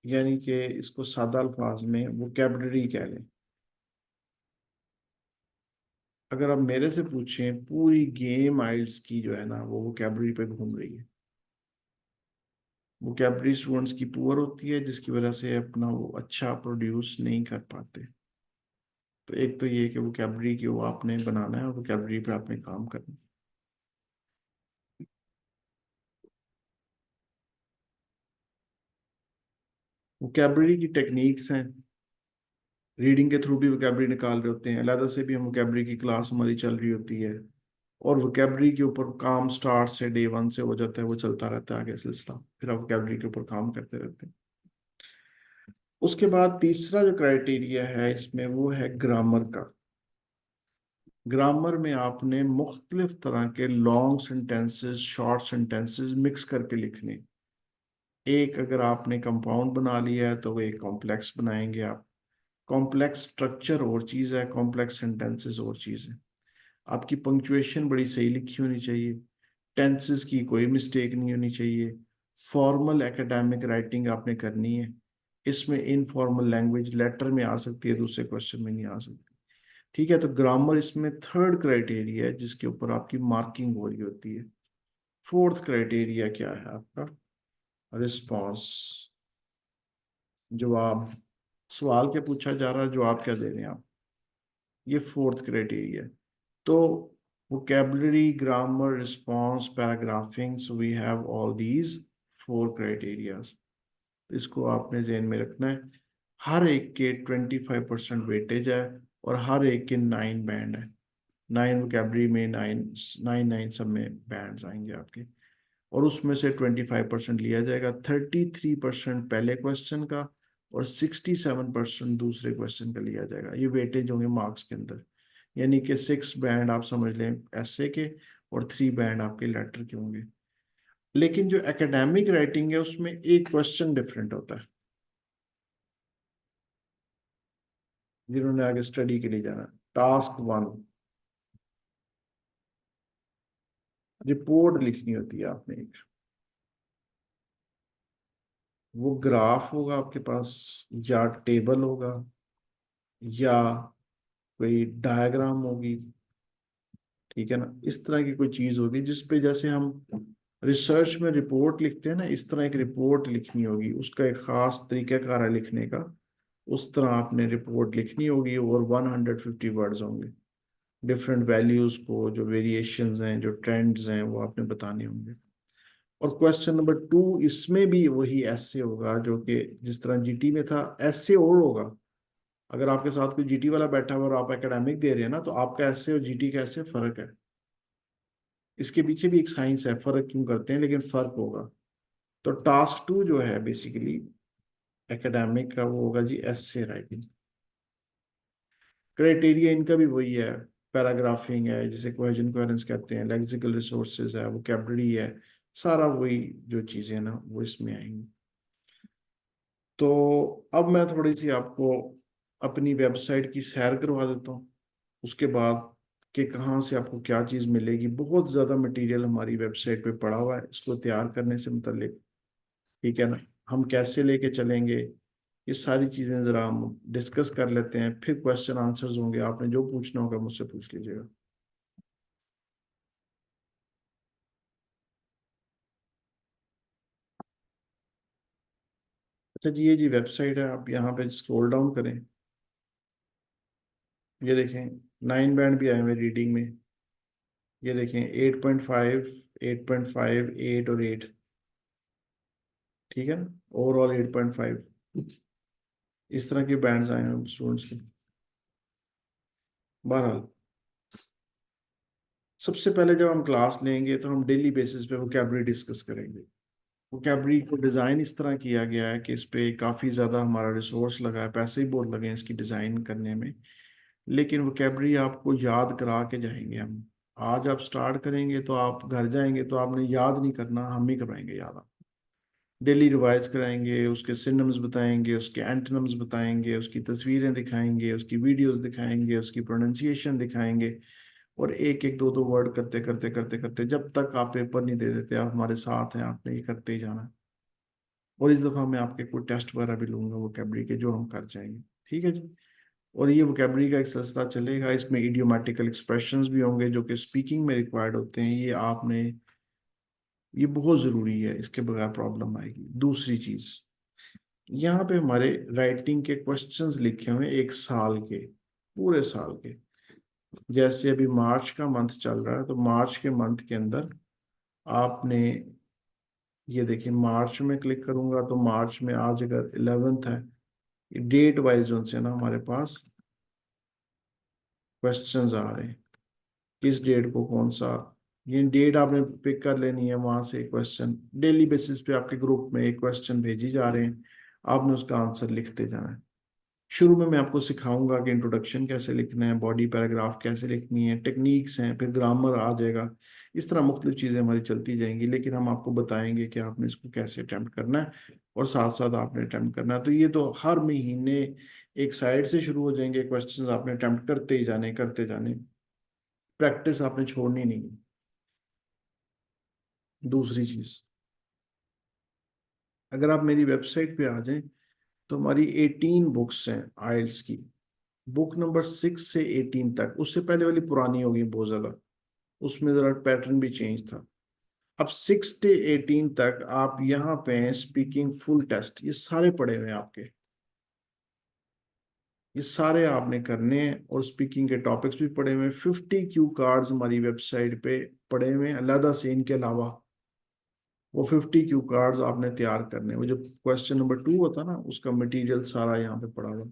यानी कि इसको सादा अल्फाज में वोकैबुलरी कह लें। अगर आप मेरे से पूछें, पूरी गेम आइल्स की जो है ना, वो वोकैबुलरी पे घूम रही है। वोकैबुलरी स्टूडेंट्स की पुअर होती है, जिसकी वजह से अपना वो अच्छा प्रोड्यूस नहीं कर पाते। तो एक तो ये कि वोकैबुलरी की वो आपने बनाना है और वोकैबुलरी पे आपने काम करना है। वोकैबुलरी की टेक्निक्स हैं, रीडिंग के थ्रू भी वोकैबुलरी निकाल रहे होते हैं, अलग से भी हम वोकैबुलरी की क्लास हमारी चल रही होती है, और वोकैबुलरी के ऊपर काम स्टार्ट से डे वन से हो जाता है, वो चलता रहता है आगे सिलसिला, फिर आप वोकैबुलरी के ऊपर काम करते रहते हैं। उसके बाद तीसरा जो क्राइटेरिया है इसमें वो है ग्रामर का। ग्रामर में आपने मुख्तलिफ तरह के long sentences, short sentences mix करके लिखने। एक अगर आपने कंपाउंड बना लिया है तो वो एक कॉम्प्लेक्स बनाएंगे आप। कॉम्प्लेक्स स्ट्रक्चर और चीज़ है, कॉम्प्लेक्स सेंटेंसेस और चीज़ है। आपकी पंक्चुएशन बड़ी सही लिखी होनी चाहिए, टेंसेस की कोई मिस्टेक नहीं होनी चाहिए, फॉर्मल एकेडमिक राइटिंग आपने करनी है। इसमें इनफॉर्मल लैंग्वेज लेटर में आ सकती है, दूसरे क्वेश्चन में नहीं आ सकती। ठीक है, तो ग्रामर इसमें थर्ड क्राइटेरिया है जिसके ऊपर आपकी मार्किंग हो रही होती है। फोर्थ क्राइटेरिया क्या है आपका? रिस्पॉन्स, जवाब। सवाल क्या पूछा जा रहा है, जवाब क्या दे रहे हैं आप, ये फोर्थ क्राइटेरिया है। तो vocabulary, grammar, response, paragraphing, so we have all these four criterias। इसको आपने ज़हन में रखना है। हर एक के 25% वेटेज है और हर एक के 9 बैंड है। 9 vocabulary में 9 सब में बैंड्स आएंगे आपके, और उसमें से 25% लिया जाएगा। 33% पहले क्वेश्चन का और 67% दूसरे क्वेश्चन का लिया जाएगा। ये वेटेज होंगे मार्क्स के अंदर, यानी कि 6 बैंड आप समझ लें ऐसे के और 3 बैंड आपके लेटर के होंगे। लेकिन जो एकेडमिक राइटिंग है उसमें एक क्वेश्चन डिफरेंट होता है। जिन्होंने आगे स्टडी के लिए जाना, टास्क 1 रिपोर्ट लिखनी होती है आपने एक। वो ग्राफ होगा आपके पास, या टेबल होगा, या कोई डायग्राम होगी, ठीक है ना, इस तरह की कोई चीज होगी जिसपे जैसे हम रिसर्च में रिपोर्ट लिखते हैं ना, इस तरह एक रिपोर्ट लिखनी होगी, उसका एक खास तरीकाकार है लिखने का। उस तरह आपने रिपोर्ट लिखनी होगी और 150 वर्ड्स होंगे। डिफरेंट वैल्यूज को, जो वेरिएशंस हैं, जो ट्रेंड्स हैं, वो आपने बताने होंगे। और क्वेश्चन नंबर 2 इसमें भी वही ऐसे होगा जो कि जिस तरह जीटी में था, ऐसे और होगा। अगर आपके साथ कोई जीटी वाला बैठा हुआ और आप एकेडमिक दे रहे हैं ना, तो आपका ऐसे और जीटी का ऐसे फर्क है। इसके पीछे भी एक साइंस है, फर्क क्यों करते हैं, लेकिन फर्क होगा। तो टास्क 2 जो है बेसिकली एकेडमिक का, वो होगा जी एसे राइटिंग। क्राइटेरिया इनका भी वही है, पैराग्राफिंग है, जिसे कोहेजन कोहेरेंस कहते हैं, लेक्सिकल रिसोर्सेज है, वोकैबुलरी है, सारा वही जो चीजें ना वो इसमें आएंगी। तो अब मैं थोड़ी सी आपको अपनी वेबसाइट की सैर करवा देता हूँ, उसके बाद कि कहाँ से आपको क्या चीज़ मिलेगी। बहुत ज़्यादा मटेरियल हमारी वेबसाइट पे पड़ा हुआ है इसको तैयार करने से मुतल्लिक, ठीक है ना। हम कैसे लेके चलेंगे, ये सारी चीज़ें ज़रा हम डिस्कस कर लेते हैं, फिर क्वेश्चन आंसर्स होंगे, आपने जो पूछना होगा मुझसे पूछ लीजिएगा। अच्छा जी, ये जी वेबसाइट है, आप यहाँ पे स्क्रॉल डाउन करें, ये देखें 9 बैंड भी आए हुए रीडिंग में। ये देखें 8.5, 8.5, 8 और 8, ठीक है ना, ओवरऑल 8.5 इस तरह के बैंड्स आए हैं स्टूडेंट्स के। बहरहाल सबसे पहले जब हम क्लास लेंगे तो हम डेली बेसिस पे वोकैबुलरी डिस्कस करेंगे। वोकैबुलरी को डिज़ाइन इस तरह किया गया है कि इस पे काफ़ी ज़्यादा हमारा रिसोर्स लगा है, पैसे ही बहुत लगे हैं इसकी डिज़ाइन करने में। लेकिन वोकैबुलरी आपको याद करा के जाएंगे हम। आज आप स्टार्ट करेंगे तो आप घर जाएंगे तो आपने याद नहीं करना, हम ही करवाएंगे याद। डेली रिवाइज कराएंगे, उसके सिनोनिम्स बताएंगे, उसके एंटोनिम्स बताएंगे, उसकी तस्वीरें दिखाएंगे, उसकी वीडियोस दिखाएंगे, उसकी प्रोनाउंसिएशन दिखाएंगे, और एक एक दो दो वर्ड करते करते करते करते जब तक आप पेपर नहीं दे देते, आप हमारे साथ हैं, आपने ये करते ही जाना है। और इस दफ़ा मैं आपके कोई टेस्ट वगैरह भी लूंगा वोकैबुलरी के, जो हम कर जाएंगे, ठीक है जी। और ये वोकैबुलरी का एक सिलसिला चलेगा, इसमें इडियोमैटिकल एक्सप्रेशंस भी होंगे जो कि स्पीकिंग में रिक्वायर्ड होते हैं, ये आपने ये बहुत ज़रूरी है, इसके बगैर प्रॉब्लम आएगी। दूसरी चीज़, यहाँ पे हमारे राइटिंग के क्वेश्चंस लिखे हुए हैं 1 साल के, पूरे साल के। जैसे अभी मार्च का मंथ चल रहा है, तो मार्च के मंथ के अंदर आपने ये देखिए, मार्च में क्लिक करूंगा तो मार्च में आज अगर 11th है, डेट वाइज उनसे ना हमारे पास क्वेश्चंस आ रहे हैं, किस डेट को कौन सा, ये डेट आपने पिक कर लेनी है। वहां से क्वेश्चन डेली बेसिस पे आपके ग्रुप में एक क्वेश्चन भेजी जा रहे हैं, आपने उसका आंसर लिखते जाना है। शुरू में मैं आपको सिखाऊंगा कि इंट्रोडक्शन कैसे लिखना है, बॉडी पैराग्राफ कैसे लिखनी है, टेक्निक्स हैं, फिर ग्रामर आ जाएगा। इस तरह मुख्तलिफ चीज़ें हमारी चलती जाएंगी, लेकिन हम आपको बताएंगे कि आपने इसको कैसे अटैम्प्ट करना है और साथ साथ आपने अटैम्प्ट करना है। तो ये तो हर महीने एक साइड से शुरू हो जाएंगे क्वेश्चन, आपने अटैम्प्ट करते ही जाने, करते जाने, प्रैक्टिस आपने छोड़नी नहीं। दूसरी चीज़, अगर आप मेरी वेबसाइट पे आ जाएं तो हमारी 18 बुक्स हैं आइल्स की। बुक नंबर 6 से 18 तक, उससे पहले वाली पुरानी होगी बहुत ज़्यादा, उसमें ज़रा पैटर्न भी चेंज था। अब 6 से 18 तक आप यहाँ पे स्पीकिंग फुल टेस्ट, ये सारे पढ़े हुए हैं आपके, ये सारे आपने करने हैं। और स्पीकिंग के टॉपिक्स भी पढ़े हुए हैं। 50 क्यू कार्ड्स हमारी वेबसाइट पे पढ़े हुए हैं अलहदा से, इनके अलावा वो 50 क्यू कार्ड्स आपने तैयार करने हैं। वो जो क्वेश्चन नंबर 2 होता है ना, उसका मटेरियल सारा यहाँ पे पड़ा हुआ है।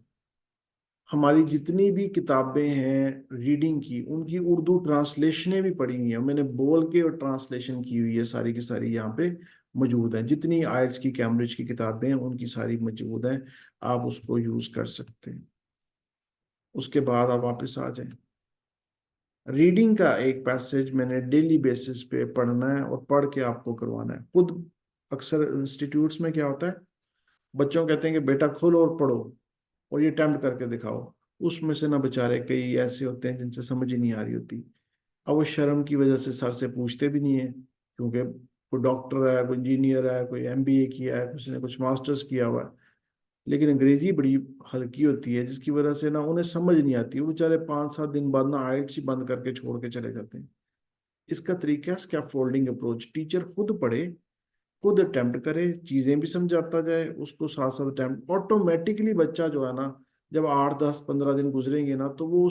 हमारी जितनी भी किताबें हैं रीडिंग की, उनकी उर्दू ट्रांसलेशनें भी पढ़ी हुई हैं, मैंने बोल के और ट्रांसलेशन की हुई है, सारी की सारी यहाँ पे मौजूद हैं। जितनी आयल्स की, कैम्ब्रिज की किताबें हैं, उनकी सारी मौजूद हैं, आप उसको यूज कर सकते हैं। उसके बाद आप वापस आ जाएं। रीडिंग का एक पैसेज मैंने डेली बेसिस पे पढ़ना है और पढ़ के आपको करवाना है खुद। अक्सर इंस्टीट्यूट्स में क्या होता है, बच्चों कहते हैं कि बेटा खोलो और पढ़ो और ये अटेम्प्ट करके दिखाओ। उसमें से ना बेचारे कई ऐसे होते हैं जिनसे समझ ही नहीं आ रही होती। अब वो शर्म की वजह से सर से पूछते भी नहीं है, क्योंकि कोई डॉक्टर है, कोई इंजीनियर है, कोई एमबीए किया है, किसी ने कुछ मास्टर्स किया हुआ है, लेकिन अंग्रेजी बड़ी हल्की होती है, जिसकी वजह से ना उन्हें समझ नहीं आती। वो बेचारे 5-7 दिन बाद ना आइल्स ही बंद करके छोड़ के चले जाते हैं। इसका तरीका है स्कैफोल्डिंग अप्रोच। टीचर खुद पढ़े, खुद अटेम्प्ट करे, चीजें भी समझाता जाए, उसको साथ साथ अटेम्प्ट, ऑटोमेटिकली बच्चा जो है ना, जब 8-10-15 दिन गुजरेंगे ना, तो वो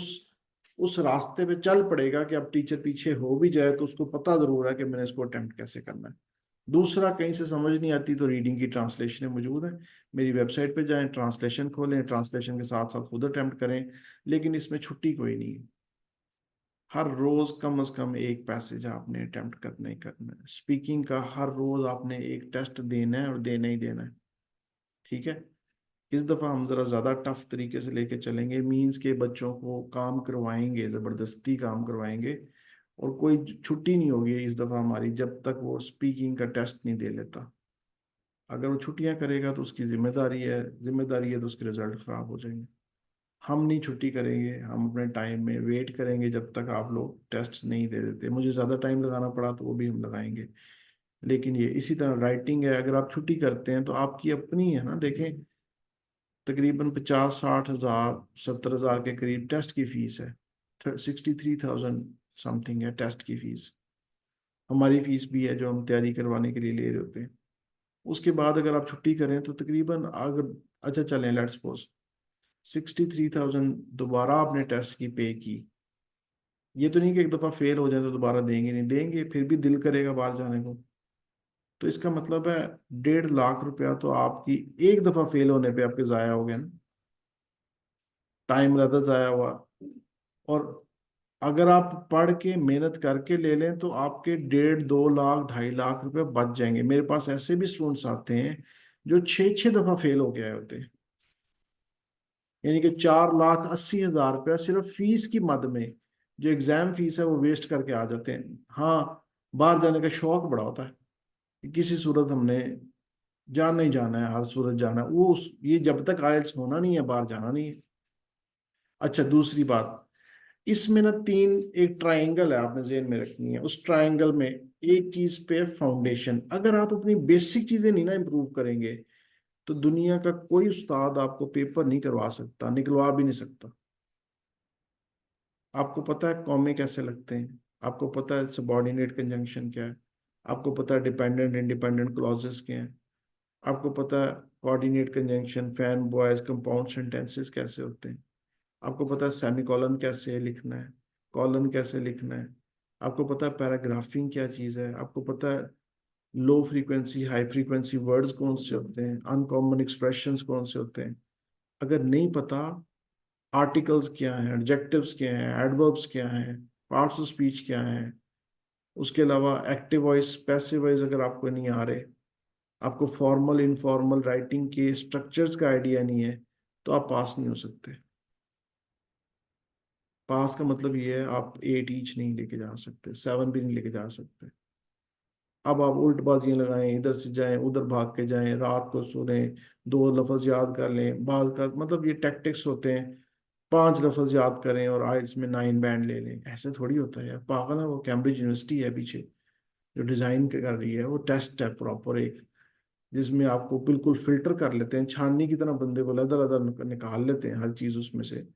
उस रास्ते पे चल पड़ेगा कि अब टीचर पीछे हो भी जाए तो उसको पता जरूर है कि मैंने इसको अटेम्प्ट कैसे करना है। दूसरा, कहीं से समझ नहीं आती तो रीडिंग की ट्रांसलेशन मौजूद है, मेरी वेबसाइट पे जाएं, ट्रांसलेशन खोलें, ट्रांसलेशन के साथ साथ खुद अटेम्प्ट करें। लेकिन इसमें छुट्टी कोई नहीं है, हर रोज कम से कम एक पैसेज आपने अटेम्प्ट करना ही करना है। स्पीकिंग का हर रोज आपने एक टेस्ट देना है और देना ही देना है, ठीक है। इस दफा हम जरा ज्यादा टफ तरीके से लेके चलेंगे, मींस के बच्चों को काम करवाएंगे, जबरदस्ती काम करवाएंगे, और कोई छुट्टी नहीं होगी इस दफा हमारी जब तक वो स्पीकिंग का टेस्ट नहीं दे लेता। अगर वो छुट्टियां करेगा तो उसकी जिम्मेदारी है तो उसके रिजल्ट खराब हो जाएंगे। हम नहीं छुट्टी करेंगे, हम अपने टाइम में वेट करेंगे जब तक आप लोग टेस्ट नहीं दे देते। मुझे ज़्यादा टाइम लगाना पड़ा तो वो भी हम लगाएंगे। लेकिन ये इसी तरह राइटिंग है, अगर आप छुट्टी करते हैं तो आपकी अपनी है ना, देखें तकरीबन 50-60 हज़ार 70 हज़ार के करीब टेस्ट की फीस है। 63,000 समथिंग है टेस्ट की फीस। हमारी फीस भी है जो हम तैयारी करवाने के लिए ले रहे होते हैं। उसके बाद अगर आप छुट्टी करें तो तकरीबन, अगर अच्छा चलें लेट्स सपोज 63,000 दोबारा आपने टेस्ट की पे की, ये तो नहीं कि एक दफ़ा फेल हो जाए तो दोबारा देंगे, नहीं देंगे, फिर भी दिल करेगा बाहर जाने को। तो इसका मतलब है 1.5 लाख रुपया तो आपकी एक दफ़ा फेल होने पे आपके ज़ाया हो गया ना, टाइम ज़्यादा ज़ाया हुआ। और अगर आप पढ़ के मेहनत करके ले लें तो आपके 1.5-2 लाख 2.5 लाख रुपए बच जाएंगे। मेरे पास ऐसे भी स्टूडेंट्स आते हैं जो 6-6 दफ़ा फेल हो गए होते हैं, यानी कि 4,80,000 रुपया सिर्फ फीस की मद में, जो एग्जाम फीस है वो वेस्ट करके आ जाते हैं। हाँ, बाहर जाने का शौक बड़ा होता है कि किसी सूरत हमने जाना ही जाना है, हर सूरत जाना है, ये जब तक आइल्स होना नहीं है बाहर जाना नहीं है। अच्छा, दूसरी बात, इसमें ना तीन, एक ट्रायंगल है आपने जेहन में रखनी है। उस ट्रायंगल में एक चीज पे फाउंडेशन, अगर आप अपनी बेसिक चीजें नहीं ना इम्प्रूव करेंगे तो दुनिया का कोई उस्ताद आपको पेपर नहीं करवा सकता, निकलवा भी नहीं सकता। आपको पता है कॉमे कैसे लगते हैं, आपको पता है सबऑर्डिनेट कंजंक्शन क्या है, आपको पता है डिपेंडेंट इंडिपेंडेंट क्लॉजेस क्या हैं, आपको पता है coordinate conjunction, fan boys, compound sentences कैसे होते हैं, आपको पता है सेमीकोलन कैसे लिखना है, कॉलन कैसे लिखना है, आपको पता है पैराग्राफिंग क्या चीज़ है, आपको पता है low frequency high frequency words कौन से होते हैं, अनकॉमन एक्सप्रेशंस कौन से होते हैं। अगर नहीं पता आर्टिकल्स क्या हैं, एडजेक्टिव्स क्या हैं, एडवर्ब्स क्या हैं, पार्ट्स ऑफ स्पीच क्या हैं, उसके अलावा एक्टिव वॉइस पैसिव वॉइस अगर आपको नहीं आ रहे, आपको फॉर्मल इनफॉर्मल राइटिंग के स्ट्रक्चर्स का आइडिया नहीं है, तो आप पास नहीं हो सकते। पास का मतलब ये है आप 8 ईच नहीं लेके जा सकते, 7 भी नहीं लेके जा सकते। अब आप उल्टबाजियां लगाएं, इधर से जाएं उधर भाग के जाएं, रात को सो लें, 2 लफ्ज याद कर लें, बाज का मतलब ये टैक्टिक्स होते हैं, 5 लफ्ज याद करें और आइल्स में 9 बैंड ले लें, ऐसे थोड़ी होता है यार, पागल है। वो कैम्ब्रिज यूनिवर्सिटी है पीछे जो डिजाइन कर रही है, वो टेस्ट है प्रॉपर एक, जिसमें आपको बिल्कुल फिल्टर कर लेते हैं, छाननी की तरह बंदे को लदर लदर निकाल लेते हैं हर चीज उसमें से।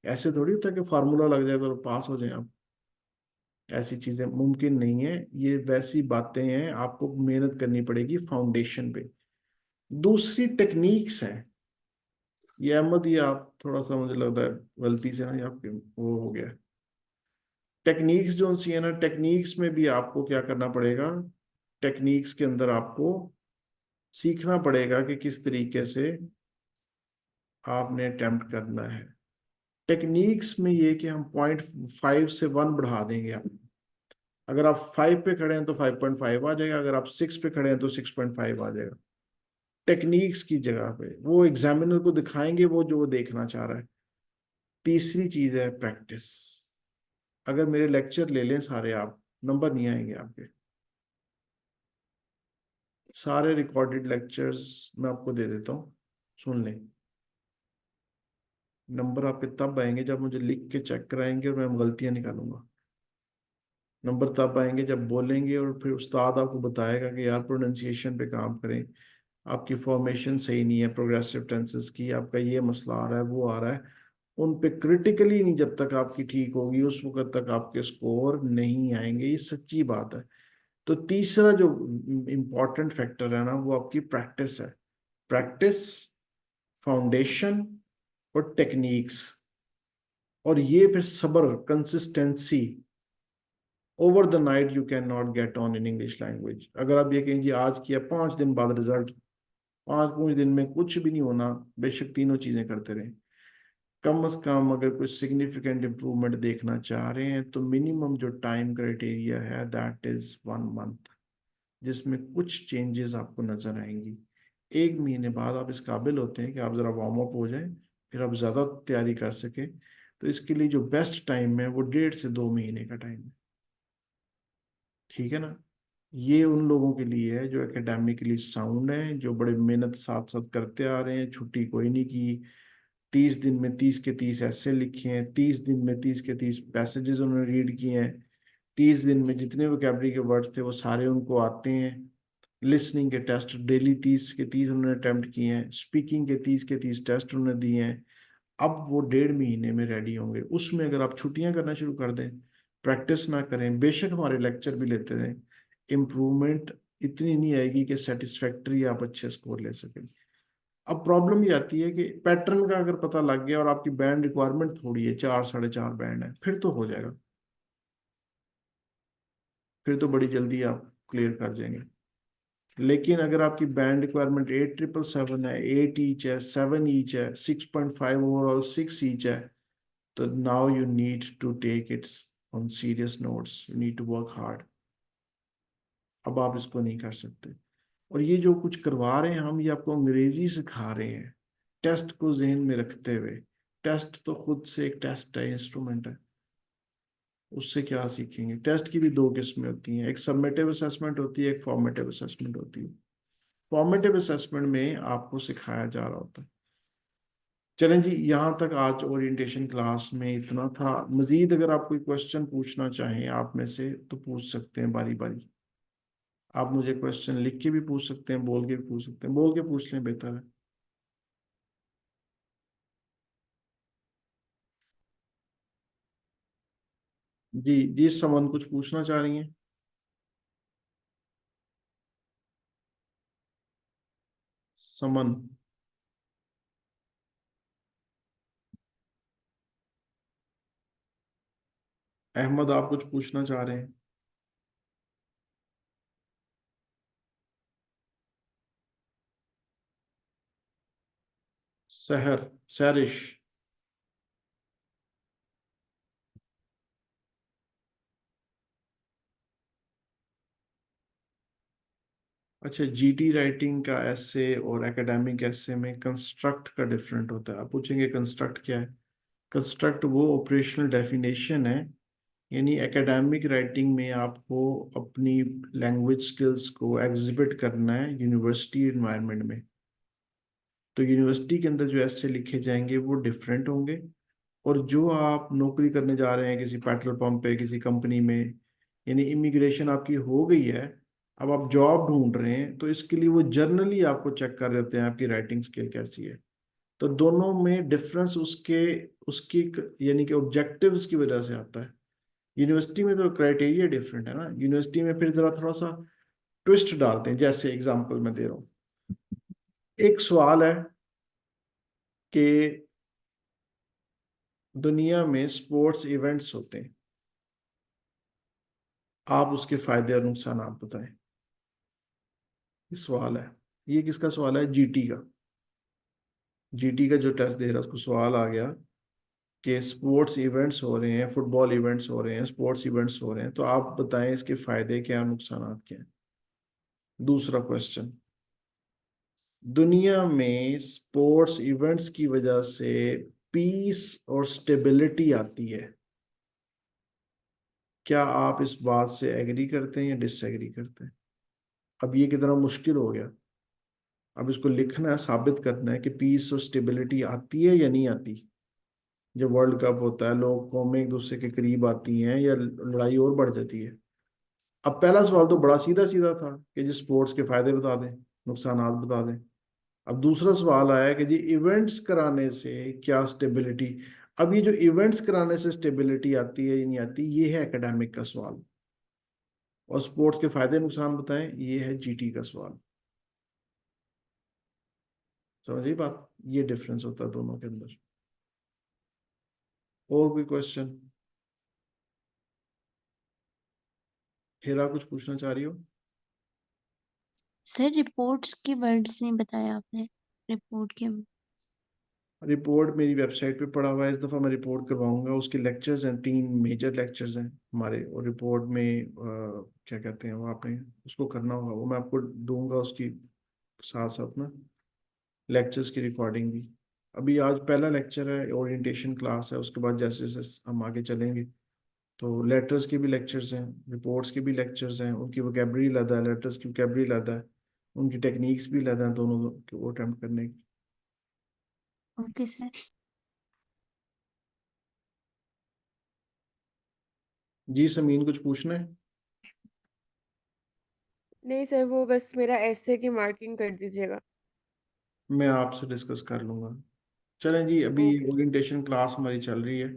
ऐसे थोड़ी होता है कि फार्मूला लग जाए तो पास हो जाए आप, ऐसी चीजें मुमकिन नहीं है। ये वैसी बातें हैं, आपको मेहनत करनी पड़ेगी फाउंडेशन पे। दूसरी टेक्निक्स है, ये अहमद, ये आप थोड़ा सा मुझे लग रहा है गलती से ना ये आपके वो हो गया। टेक्निक्स जो सी है ना, टेक्निक्स में भी आपको क्या करना पड़ेगा, टेक्निक्स के अंदर आपको सीखना पड़ेगा कि किस तरीके से आपने अटेम्प्ट करना है। टेक्निक्स में ये कि हम 0.5 से 1 बढ़ा देंगे आप। अगर आप 5 पे खड़े हैं तो 5.5 आ जाएगा, अगर आप 6 पे खड़े हैं तो 6.5 आ जाएगा। टेक्निक्स की जगह पे वो एग्जामिनर को दिखाएंगे वो जो वो देखना चाह रहा है। तीसरी चीज है प्रैक्टिस। अगर मेरे लेक्चर ले लें सारे आप, नंबर नहीं आएंगे आपके। सारे रिकॉर्डेड लेक्चर्स मैं आपको दे देता हूँ, सुन लें। नंबर आपके तब आएंगे जब मुझे लिख के चेक कराएंगे और मैं गलतियां निकालूंगा। नंबर तब आएंगे जब बोलेंगे और फिर उस्ताद आपको बताएगा कि यार प्रोनाउंसिएशन पे काम करें, आपकी फॉर्मेशन सही नहीं है प्रोग्रेसिव टेंसेस की, आपका ये मसला आ रहा है वो आ रहा है। उन पे क्रिटिकली नहीं, जब तक आपकी ठीक होगी उस वक्त तक आपके स्कोर नहीं आएंगे, ये सच्ची बात है। तो तीसरा जो इम्पोर्टेंट फैक्टर है ना, वो आपकी प्रैक्टिस है। प्रैक्टिस, फाउंडेशन और टेक्निक्स, और ये फिर सब्र, consistency. Over the night you can not get on in English language. अगर आप ये कहें जी आज किया 5 दिन बाद रिजल्ट, 5 दिन में कुछ भी नहीं होना, बेशक तीनों चीजें करते रहें। कम अज कम अगर कोई सिग्निफिकेंट इम्प्रूवमेंट देखना चाह रहे हैं तो मिनिमम जो टाइम क्राइटेरिया है दैट इज 1 मंथ, जिसमें कुछ चेंजेस आपको नजर आएंगी। 1 महीने बाद आप इस काबिल होते हैं कि आप जरा वार्म अप हो जाएं, फिर आप ज्यादा तैयारी कर सकें। तो इसके लिए जो बेस्ट टाइम है वो 1.5 से 2 महीने का टाइम है। ठीक है ना। ये उन लोगों के लिए है जो एकेडमिकली साउंड है, जो बड़े मेहनत साथ साथ करते आ रहे हैं, छुट्टी कोई नहीं की, 30 दिन में 30 के 30 ऐसे लिखे हैं, 30 दिन में 30 के 30 पैसेजेस उन्होंने रीड किए हैं, 30 दिन में जितने वोकैबुलरी के वर्ड्स थे वो सारे उनको आते हैं। लिसनिंग के टेस्ट डेली 30 के 30 उन्होंने अटेम्प्ट किए हैं, स्पीकिंग के 30 के 30 टेस्ट उन्होंने दिए हैं। अब वो 1.5 महीने में रेडी होंगे। उसमें अगर आप छुट्टियां करना शुरू कर दें, प्रैक्टिस ना करें, बेशक हमारे लेक्चर भी लेते रहें, इम्प्रूवमेंट इतनी नहीं आएगी कि सेटिस्फैक्ट्री आप अच्छे स्कोर ले सकें। अब प्रॉब्लम ये आती है कि पैटर्न का अगर पता लग गया और आपकी बैंड रिक्वायरमेंट थोड़ी है, 4 साढ़े 4 बैंड है, फिर तो हो जाएगा, फिर तो बड़ी जल्दी आप क्लियर कर जाएंगे। लेकिन अगर आपकी बैंड रिक्वायरमेंट 8777 है, 8 ईच है, 7 ईच है, 6.5 ओवरऑल, 6 ईच है, तो now you need to take its on serious notes, you need to work hard. अब आप इसको नहीं कर सकते। और ये जो कुछ करवा रहे हैं हम, ये आपको अंग्रेजी सिखा रहे हैं टेस्ट को जहन में रखते हुए। टेस्ट तो खुद से एक टेस्ट है, इंस्ट्रूमेंट है, उससे क्या सीखेंगे। टेस्ट की भी 2 किस्में होती हैं, एक सबमेटिव असेसमेंट होती है, एक फॉर्मेटिव असेसमेंट होती है। फॉर्मेटिव असेसमेंट में आपको सिखाया जा रहा होता है। चलें जी, यहाँ तक आज ओरिएंटेशन क्लास में इतना था। मजीद अगर आप कोई क्वेश्चन पूछना चाहें आप में से तो पूछ सकते हैं बारी बारी। आप मुझे क्वेश्चन लिख के भी पूछ सकते हैं, बोल के भी पूछ सकते हैं, बोल के पूछ लें बेहतर है। जी जी, समन कुछ पूछना चाह रही हैं? समन। अहमद, आप कुछ पूछना चाह रहे हैं? सहर, सहरिश। अच्छा, जीटी राइटिंग का ऐसे और एकेडमिक ऐसे में कंस्ट्रक्ट का डिफरेंट होता है। आप पूछेंगे कंस्ट्रक्ट क्या है? कंस्ट्रक्ट वो ऑपरेशनल डेफिनेशन है, यानी एकेडमिक राइटिंग में आपको अपनी लैंग्वेज स्किल्स को एग्जिबिट करना है यूनिवर्सिटी एनवायरनमेंट में। तो यूनिवर्सिटी के अंदर जो ऐसे लिखे जाएंगे वो डिफरेंट होंगे, और जो आप नौकरी करने जा रहे हैं किसी पेट्रोल पंप पे, किसी कंपनी में, यानी इमिग्रेशन आपकी हो गई है, अब आप जॉब ढूंढ रहे हैं, तो इसके लिए वो जर्नली आपको चेक कर रहे होते हैं आपकी राइटिंग स्किल कैसी है। तो दोनों में डिफरेंस उसके उसकी यानी कि ऑब्जेक्टिव्स की वजह से आता है। यूनिवर्सिटी में तो क्राइटेरिया डिफरेंट है ना, यूनिवर्सिटी में फिर जरा थोड़ा सा ट्विस्ट डालते हैं। जैसे एग्जांपल मैं दे रहा हूँ, एक सवाल है कि दुनिया में स्पोर्ट्स इवेंट्स होते हैं, आप उसके फायदे और नुकसान बताएं। ये सवाल है। ये किसका सवाल है? जीटी का। जीटी का जो टेस्ट दे रहा है उसको सवाल आ गया कि स्पोर्ट्स इवेंट्स हो रहे हैं, फुटबॉल इवेंट्स हो रहे हैं, स्पोर्ट्स इवेंट्स हो रहे हैं, तो आप बताएं इसके फायदे क्या हैं, नुकसान क्या हैं। दूसरा क्वेश्चन, दुनिया में स्पोर्ट्स इवेंट्स की वजह से पीस और स्टेबिलिटी आती है, क्या आप इस बात से एग्री करते हैं या डिसएग्री करते हैं? अब ये कितना मुश्किल हो गया। अब इसको लिखना है, साबित करना है कि पीस और स्टेबिलिटी आती है या नहीं आती। जब वर्ल्ड कप होता है, लोग कौमें एक दूसरे के करीब आती हैं या लड़ाई और बढ़ जाती है। अब पहला सवाल तो बड़ा सीधा सीधा था कि जी स्पोर्ट्स के फायदे बता दें, नुकसानात बता दें। अब दूसरा सवाल आया कि जी इवेंट्स कराने से क्या स्टेबिलिटी। अब ये जो इवेंट्स कराने से स्टेबिलिटी आती है या नहीं आती, ये है एकेडमिक का सवाल। और स्पोर्ट्स के फायदे नुकसान बताएं, ये है जीटी का सवाल। समझिए बात, ये डिफरेंस होता है दोनों के अंदर। और कोई क्वेश्चन? हेरा, कुछ पूछना चाह रही हो? सर रिपोर्ट्स के वर्ड्स नहीं बताया आपने। रिपोर्ट के रिपोर्ट मेरी वेबसाइट पे पड़ा हुआ है, इस दफ़ा मैं रिपोर्ट करवाऊंगा। उसके लेक्चर्स हैं, 3 मेजर लेक्चर्स हैं हमारे, और रिपोर्ट में क्या कहते हैं वो, आपने उसको करना होगा, वो मैं आपको दूंगा उसकी साथ साथ ना लेक्चर्स की रिकॉर्डिंग भी। अभी आज पहला लेक्चर है, ओरिएंटेशन क्लास है, उसके बाद जैसे जैसे हम आगे चलेंगे तो लेटर्स के भी लेक्चर्स हैं, रिपोर्ट्स के भी लेक्चर्स हैं, उनकी वोकेबलरी अलग है, लेटर्स की वोकेबलरी अलग है, उनकी टेक्निक्स भी अलग हैं दोनों के वो अटेम्प्ट करने की। Okay sir. जी समीन, कुछ पूछना है? नहीं सर, वो बस मेरा ऐसे की मार्किंग कर दीजिएगा। मैं आपसे डिस्कस कर लूंगा। चलें जी, अभी ओके सर। ओरिएंटेशन क्लास हमारी चल रही है।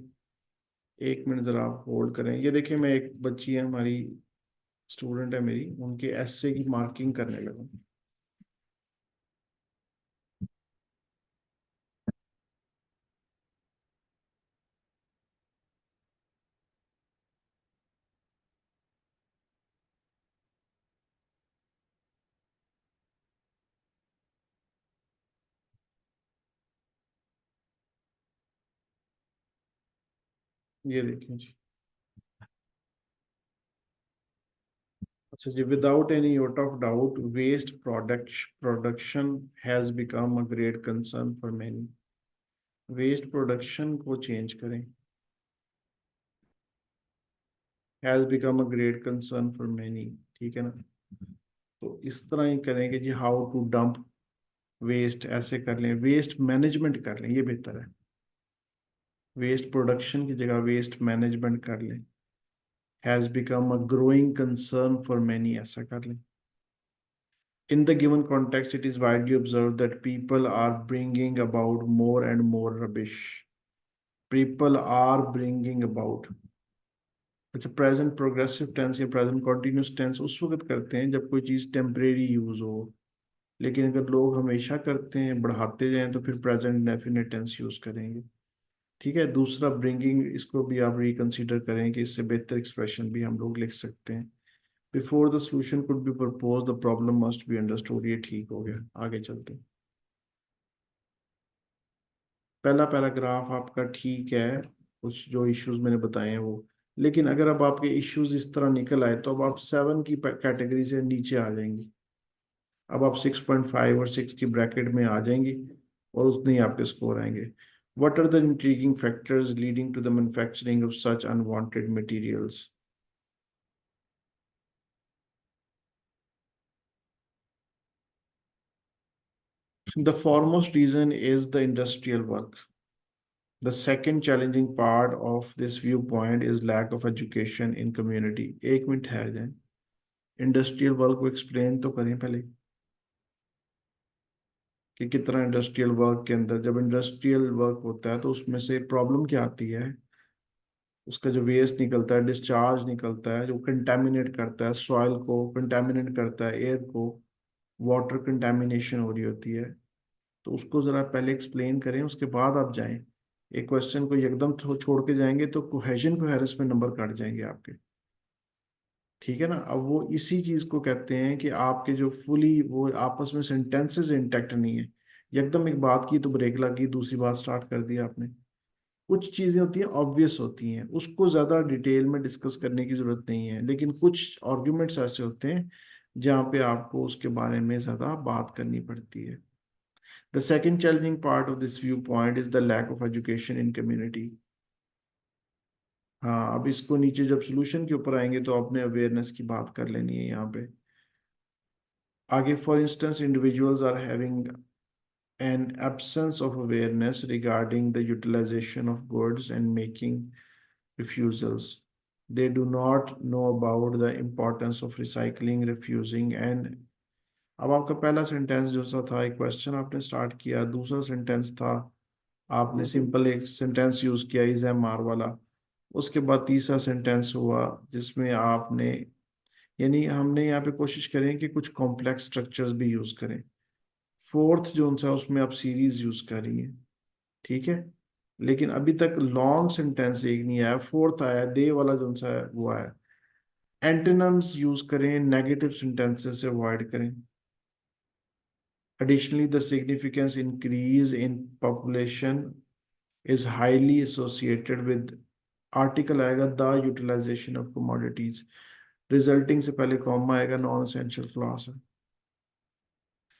1 मिनट ज़रा आप होल्ड करें। ये देखिए, मैं एक बच्ची है हमारी, स्टूडेंट है मेरी, उनके एस्से की मार्किंग करने लगा। ये देखिए जी। अच्छा जी, without any iota of doubt, waste production has become a great concern for many. Waste production को चेंज करें, has become a great concern for many. ठीक है ना? तो इस तरह ही करेंगे जी, हाउ टू डंप वेस्ट ऐसे कर लें, वेस्ट मैनेजमेंट कर लें, ये बेहतर है। वेस्ट प्रोडक्शन की जगह वेस्ट मैनेजमेंट कर लें। Has become a growing concern for many ऐसा कर लें। In the given context, it is widely observed that people are bringing about more and more rubbish. People are bringing about. अच्छा, present progressive tense या present continuous tense उस वक्त करते हैं जब कोई चीज़ टेम्परेरी यूज हो, लेकिन अगर लोग हमेशा करते हैं, बढ़ाते जाएं, तो फिर प्रेजेंट इंडेफिनिट टेंस यूज करेंगे। ठीक है। दूसरा ब्रिंगिंग, इसको भी आप रिकंसीडर करें कि इससे बेहतर एक्सप्रेशन भी हम लोग लिख सकते हैं। Before the solution could be propose the problem must be understood. ये ठीक हो गया। आगे चलते हैं। पहला पैराग्राफ आपका ठीक है, कुछ जो इश्यूज मैंने बताए हैं वो, लेकिन अगर अब आपके इश्यूज इस तरह निकल आए तो अब आप 7 की कैटेगरी से नीचे आ जाएंगी। अब आप 6.5 और 6 की ब्रैकेट में आ जाएंगी और उतने ही आपके स्कोर आएंगे। What are the intriguing factors leading to the manufacturing of such unwanted materials? The foremost reason is the industrial work. The second challenging part of this viewpoint is lack of education in community. एक minute ठहर जाएं, industrial work को explain तो करें पहले कि कितना industrial work के अंदर, जब इंडस्ट्रियल वर्क होता है तो उसमें से प्रॉब्लम क्या आती है, उसका जो वेस्ट निकलता है, डिस्चार्ज निकलता है, जो कंटेमिनेट करता है सॉइल को, कंटेमिनेट करता है एयर को, वाटर कंटेमिनेशन हो रही होती है। तो उसको जरा पहले एक्सप्लेन करें, उसके बाद आप जाएं। एक क्वेश्चन को एकदम छोड़ के जाएंगे तो कोहेजन कोहेरेंस में नंबर कट जाएंगे आपके। ठीक है ना। अब वो इसी चीज को कहते हैं कि आपके जो फुली वो आपस में सेंटेंसेस इंटैक्ट नहीं है। एकदम एक बात की तो ब्रेक लग गई, दूसरी बात स्टार्ट कर दी आपने। कुछ चीजें होती हैं ऑब्वियस होती हैं, उसको ज्यादा डिटेल में डिस्कस करने की जरूरत नहीं है, लेकिन कुछ आर्ग्यूमेंट्स ऐसे होते हैं जहाँ पे आपको उसके बारे में ज्यादा बात करनी पड़ती है। The second challenging part of this viewpoint is the lack of education in community. हाँ, अब इसको नीचे जब सॉल्यूशन के ऊपर आएंगे तो आपने अवेयरनेस की बात कर लेनी है यहाँ पे आगे। For instance, individuals are having an absence of awareness regarding the utilization of goods and making refusals. They do not know about the importance of recycling, refusing, and अब आपका पहला सेंटेंस जो सा था, एक क्वेश्चन आपने स्टार्ट किया, दूसरा सेंटेंस था आपने सिंपल एक सेंटेंस यूज किया इज एम आर वाला, उसके बाद तीसरा सेंटेंस हुआ जिसमें आपने, यानी हमने यहाँ पे कोशिश करें कि कुछ कॉम्प्लेक्स स्ट्रक्चर्स भी यूज करें। फोर्थ जो सा उसमें आप सीरीज यूज कर रही है। ठीक है। लेकिन अभी तक लॉन्ग सेंटेंस एक नहीं आया, फोर्थ आया, दे वाला जो सा है वो आया। एंटोनिम्स यूज करें, नेगेटिव सेंटेंसेस से अवॉइड करें। Additionally, the significance increase in population is highly associated with article आएगा the utilization of commodities, resulting से पहले कॉमा आएगा, non essential clause है।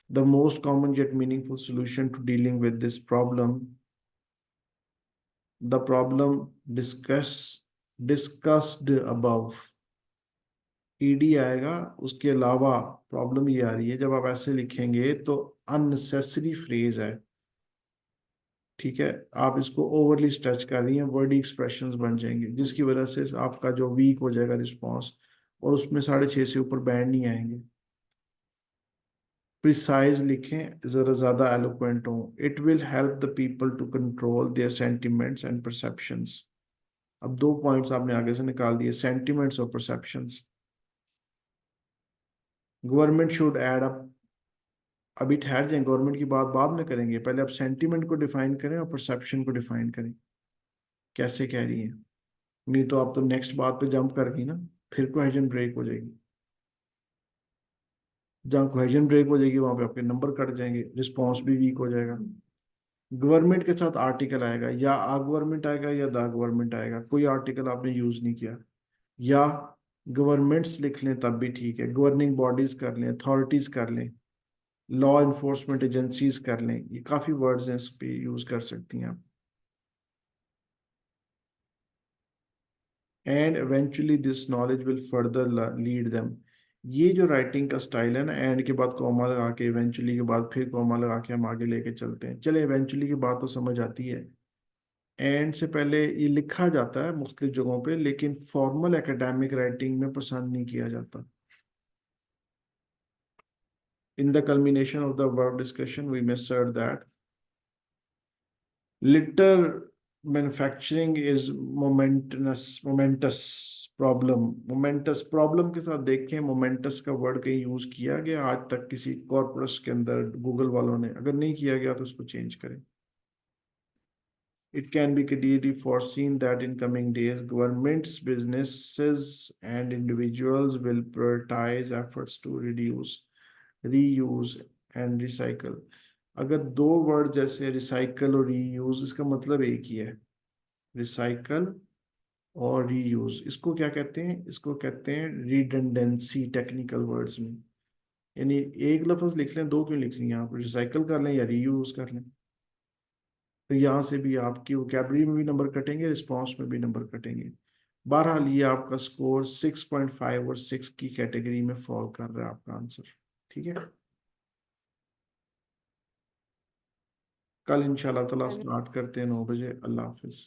The most common yet meaningful solution to dealing with this problem, the problem discussed above, ed आएगा। उसके अलावा problem ये आ रही है, जब आप ऐसे लिखेंगे तो अननेसेसरी फ्रेज है। ठीक है। आप इसको ओवरली स्ट्रेच कर रही हैं, वर्डी एक्सप्रेशंस बन जाएंगे जिसकी वजह से आपका जो वीक हो जाएगा रिस्पॉन्स, और उसमें 6.5 से ऊपर बैंड नहीं आएंगे। प्रिसाइज लिखें, जरा ज्यादा एलोक्वेंट हो। It will help the people to control their sentiments and perceptions. अब 2 पॉइंट्स आपने आगे से निकाल दिए, सेंटिमेंट्स और perceptions. Government should add up, अभी ठहर जाए, गवर्नमेंट की बात बाद में करेंगे, पहले आप सेंटिमेंट को डिफाइन करें और परसेप्शन को डिफाइन करें, कैसे कह रही हैं। नहीं तो आप तो नेक्स्ट बात पे जंप कर गई ना, फिर कोहेजन ब्रेक हो जाएगी। जहाँ कोहेजन ब्रेक हो जाएगी वहां पे आपके नंबर कट जाएंगे, रिस्पॉन्स भी वीक हो जाएगा। गवर्नमेंट के साथ आर्टिकल आएगा, या आ गवर्नमेंट आएगा या द गवर्नमेंट आएगा, कोई आर्टिकल आपने यूज नहीं किया, या गवर्नमेंट्स लिख लें तब भी ठीक है, गवर्निंग बॉडीज कर लें, अथॉरिटीज कर लें, लॉ इन्फोर्समेंट एजेंसीज कर लें, ये काफी वर्ड्स हैं, इस पे यूज कर सकती हैं आप। And eventually this knowledge will further lead them. ये जो राइटिंग का स्टाइल है ना, एंड के बाद कॉमा लगा के, इवेंचुअली के बाद फिर कॉमा लगा के हम आगे लेके चलते हैं। चले, इवेंचुअली की बात तो समझ आती है, एंड से पहले ये लिखा जाता है मुख्तलिफ जगहों पे, लेकिन फॉर्मल एकेडमिक राइटिंग में पसंद नहीं किया जाता। In the culmination of the above discussion, we may assert that manufacturing is moments problem के साथ देखें, मोमेंटस का वर्ड कहीं यूज किया गया आज तक किसी कॉर्पोरस के अंदर गूगल वालों ने? अगर नहीं किया गया तो उसको चेंज करें। It can be clearly foreseen that in coming days, governments, businesses, and individuals will prioritize efforts to reduce, reuse, and recycle. अगर दो वर्ड जैसे रिसाइकल और रीयूज, इसका मतलब एक ही है, रिसाइकल और रीयूज। इसको क्या कहते हैं? इसको कहते हैं रिडंडेंसी टेक्निकल वर्ड्स में। यानी एक लफ्ज लिख लें, दो क्यों लिख लें? आप रिसाइकल कर लें या रीयूज कर लें। तो यहाँ से भी आपकी वोकैबुलरी में भी नंबर कटेंगे, रिस्पॉन्स में भी नंबर कटेंगे। बहरहाल ये आपका स्कोर 6.5 और 6 की कैटेगरी में फॉल कर रहा है आपका आंसर। ठीक है, कल इंशाल्लाह ताला स्टार्ट करते हैं 9 बजे। अल्लाह हाफिज।